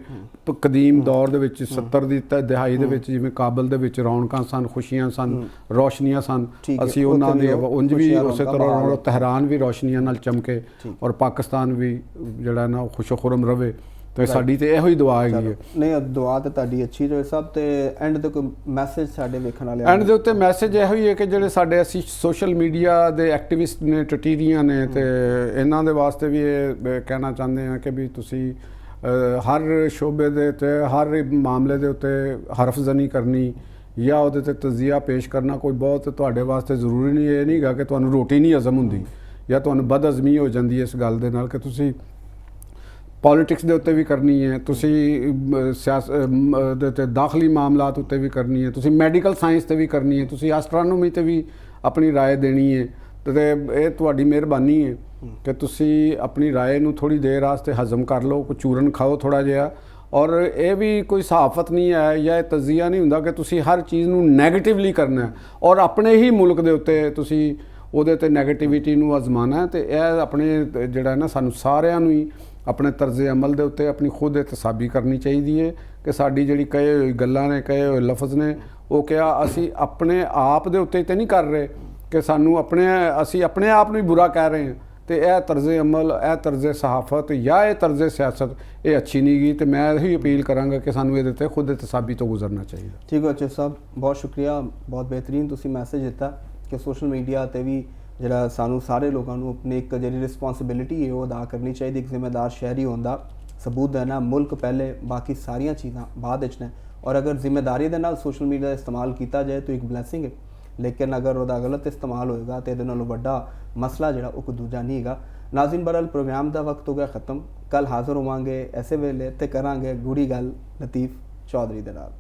ਕਦੀਮ ਦੌਰ ਦੇ ਵਿੱਚ 70 ਦੀ ਦਿਹਾਈ ਦੇ ਵਿੱਚ ਜਿਵੇਂ ਕਾਬਲ ਦੇ ਵਿੱਚ ਰੌਣਕਾਂ ਸਨ, ਖੁਸ਼ੀਆਂ ਸਨ, ਰੌਸ਼ਨੀਆਂ ਸਨ, ਅਸੀਂ ਉਹਨਾਂ ਦੇ ਉਂਝ ਵੀ ਉਸੇ ਤਰ੍ਹਾਂ ਤਹਿਰਾਨ ਵੀ ਰੌਸ਼ਨੀਆਂ ਨਾਲ ਚਮਕੇ ਔਰ ਪਾਕਿਸਤਾਨ ਵੀ ਜਿਹੜਾ ਨਾ ਖੁਸ਼ੋ ਖੁਰਮ ਰਵੇ। ਤੇ ਸਾਡੀ ਤੇ ਇਹੋ ਹੀ ਦੁਆ ਹੈਗੀ ਹੈ। ਨਹੀਂ ਦੁਆ ਤੇ ਤੁਹਾਡੀ ਅੱਛੀ ਰਹੇ ਸਭ। ਤੇ ਐਂਡ ਤੇ ਕੋਈ ਮੈਸੇਜ ਸਾਡੇ ਵੇਖਣ ਵਾਲੇ ਐਂਡ ਦੇ ਉੱਤੇ ਮੈਸੇਜ ਇਹੋ ਹੀ ਹੈ ਕਿ ਜਿਹੜੇ ਸਾਡੇ ਅਸੀਂ ਸੋਸ਼ਲ ਮੀਡੀਆ ਦੇ ਐਕਟਿਵਿਸਟ ਨੇ, ਟਟੀਰੀਆਂ ਨੇ, ਤੇ ਇਹਨਾਂ ਦੇ ਵਾਸਤੇ ਵੀ ਇਹ ਕਹਿਣਾ ਚਾਹੁੰਦੇ ਹਾਂ ਕਿ ਵੀ ਤੁਸੀਂ ਹਰ ਸ਼ੋਬੇ ਦੇ ਉੱਤੇ, ਹਰ ਮਾਮਲੇ ਦੇ ਉੱਤੇ ਹਰਫਜ਼ਨੀ ਕਰਨੀ ਜਾਂ ਉਹਦੇ 'ਤੇ ਤਜ਼ੀਆ ਪੇਸ਼ ਕਰਨਾ ਕੋਈ ਬਹੁਤ ਤੁਹਾਡੇ ਵਾਸਤੇ ਜ਼ਰੂਰੀ ਨਹੀਂ। ਇਹ ਨਹੀਂ ਗਾ ਕਿ ਤੁਹਾਨੂੰ ਰੋਟੀ ਨਹੀਂ ਹਜ਼ਮ ਹੁੰਦੀ ਜਾਂ ਤੁਹਾਨੂੰ ਬਦਅਜ਼ਮੀ ਹੋ ਜਾਂਦੀ ਹੈ ਇਸ ਗੱਲ ਦੇ ਨਾਲ ਕਿ ਤੁਸੀਂ ਪੋਲੀਟਿਕਸ ਦੇ ਉੱਤੇ ਵੀ ਕਰਨੀ ਹੈ, ਤੁਸੀਂ ਸਿਆਸਤ ਦੇ ਉੱਤੇ ਦਾਖਲੀ ਮਾਮਲਾਤ ਉੱਤੇ ਵੀ ਕਰਨੀ ਹੈ, ਤੁਸੀਂ ਮੈਡੀਕਲ ਸਾਇੰਸ 'ਤੇ ਵੀ ਕਰਨੀ ਹੈ, ਤੁਸੀਂ ਐਸਟਰੋਨੋਮੀ 'ਤੇ ਵੀ ਆਪਣੀ ਰਾਏ ਦੇਣੀ ਹੈ। ਤੇ ਇਹ ਤੁਹਾਡੀ ਮਿਹਰਬਾਨੀ ਹੈ ਕਿ ਤੁਸੀਂ ਆਪਣੀ ਰਾਏ ਨੂੰ ਥੋੜ੍ਹੀ ਦੇਰ ਵਾਸਤੇ ਹਜ਼ਮ ਕਰ ਲਓ, ਕੋਈ ਚੂਰਨ ਖਾਓ ਥੋੜ੍ਹਾ ਜਿਹਾ। ਔਰ ਇਹ ਵੀ ਕੋਈ ਸਹਾਫਤ ਨਹੀਂ ਹੈ ਜਾਂ ਇਹ ਤਜ਼ੀਆ ਨਹੀਂ ਹੁੰਦਾ ਕਿ ਤੁਸੀਂ ਹਰ ਚੀਜ਼ ਨੂੰ ਨੈਗੇਟਿਵਲੀ ਕਰਨਾ ਔਰ ਆਪਣੇ ਹੀ ਮੁਲਕ ਦੇ ਉੱਤੇ ਤੁਸੀਂ ਉਹਦੇ 'ਤੇ ਨੈਗੇਟਿਵਿਟੀ ਨੂੰ ਅਜ਼ਮਾਨਾ। ਤੇ ਇਹ ਆਪਣੇ ਜਿਹੜਾ ਨਾ ਸਾਨੂੰ ਸਾਰਿਆਂ ਨੂੰ ਹੀ ਆਪਣੇ ਤਰਜ਼ੇ ਅਮਲ ਦੇ ਉੱਤੇ ਆਪਣੀ ਖੁਦ ਇਤਸਾਬੀ ਕਰਨੀ ਚਾਹੀਦੀ ਹੈ ਕਿ ਸਾਡੀ ਜਿਹੜੀ ਕਹੇ ਹੋਈ ਗੱਲਾਂ ਨੇ, ਕਹੇ ਹੋਏ ਲਫ਼ਜ਼ ਨੇ, ਉਹ ਕਿਹਾ ਅਸੀਂ ਆਪਣੇ ਆਪ ਦੇ ਉੱਤੇ ਤੇ ਨਹੀਂ ਕਰ ਰਹੇ ਕਿ ਅਸੀਂ ਆਪਣੇ ਆਪ ਨੂੰ ਹੀ ਬੁਰਾ ਕਹਿ ਰਹੇ ਹਾਂ। ਤੇ ਇਹ ਤਰਜ਼ੇ ਅਮਲ, ਇਹ ਤਰਜ਼ੇ ਸਹਾਫਤ ਜਾਂ ਇਹ ਤਰਜ਼ੇ ਸਿਆਸਤ ਇਹ ਅੱਛੀ ਨਹੀਂ ਗਈ। ਤੇ ਮੈਂ ਇਹੀ ਅਪੀਲ ਕਰਾਂਗਾ ਕਿ ਸਾਨੂੰ ਇਹਦੇ 'ਤੇ ਖੁਦ ਇਤਸਾਬੀ ਤੋਂ ਗੁਜ਼ਰਨਾ ਚਾਹੀਦਾ। ਠੀਕ ਹੈ ਸਾਹਿਬ, ਬਹੁਤ ਸ਼ੁਕਰੀਆ, ਬਹੁਤ ਬਿਹਤਰੀਨ ਤੁਸੀਂ ਮੈਸੇਜ ਦਿੱਤਾ ਕਿ ਸੋਸ਼ਲ ਮੀਡੀਆ 'ਤੇ ਵੀ ਜਿਹੜਾ ਸਾਨੂੰ ਸਾਰੇ ਲੋਕਾਂ ਨੂੰ ਆਪਣੀ ਇੱਕ ਜਿਹੜੀ ਰਿਸਪੌਂਸਿਬਿਲਿਟੀ ਹੈ ਉਹ ਅਦਾ ਕਰਨੀ ਚਾਹੀਦੀ, ਇੱਕ ਜ਼ਿੰਮੇਦਾਰ ਸ਼ਹਿਰੀ ਹੋਣ ਦਾ ਸਬੂਤ ਦੇਣਾ। ਮੁਲਕ ਪਹਿਲੇ, ਬਾਕੀ ਸਾਰੀਆਂ ਚੀਜ਼ਾਂ ਬਾਅਦ ਵਿੱਚ ਨੇ। ਔਰ ਅਗਰ ਜ਼ਿੰਮੇਦਾਰੀ ਦੇ ਨਾਲ ਸੋਸ਼ਲ ਮੀਡੀਆ ਦਾ ਇਸਤੇਮਾਲ ਕੀਤਾ ਜਾਏ ਤਾਂ ਇੱਕ ਬਲੈਸਿੰਗ ਹੈ, ਲੇਕਿਨ ਅਗਰ ਉਹਦਾ ਗਲਤ ਇਸਤੇਮਾਲ ਹੋਏਗਾ ਤਾਂ ਇਹਦੇ ਨਾਲੋਂ ਵੱਡਾ ਮਸਲਾ ਜਿਹੜਾ ਉਹ ਕੋਈ ਦੂਜਾ ਨਹੀਂ ਹੈਗਾ। ਨਾਜ਼ਰੀਨ ਬਰਲ ਪ੍ਰੋਗਰਾਮ ਦਾ ਵਕਤ ਹੋ ਗਿਆ ਖਤਮ। ਕੱਲ ਹਾਜ਼ਰ ਹੋਵਾਂਗੇ ਐਸੇ ਵੇਲੇ ਤੇ ਕਰਾਂਗੇ ਗੂੜੀ ਗੱਲ ਲਤੀਫ ਚੌਧਰੀ ਦੇ ਨਾਲ।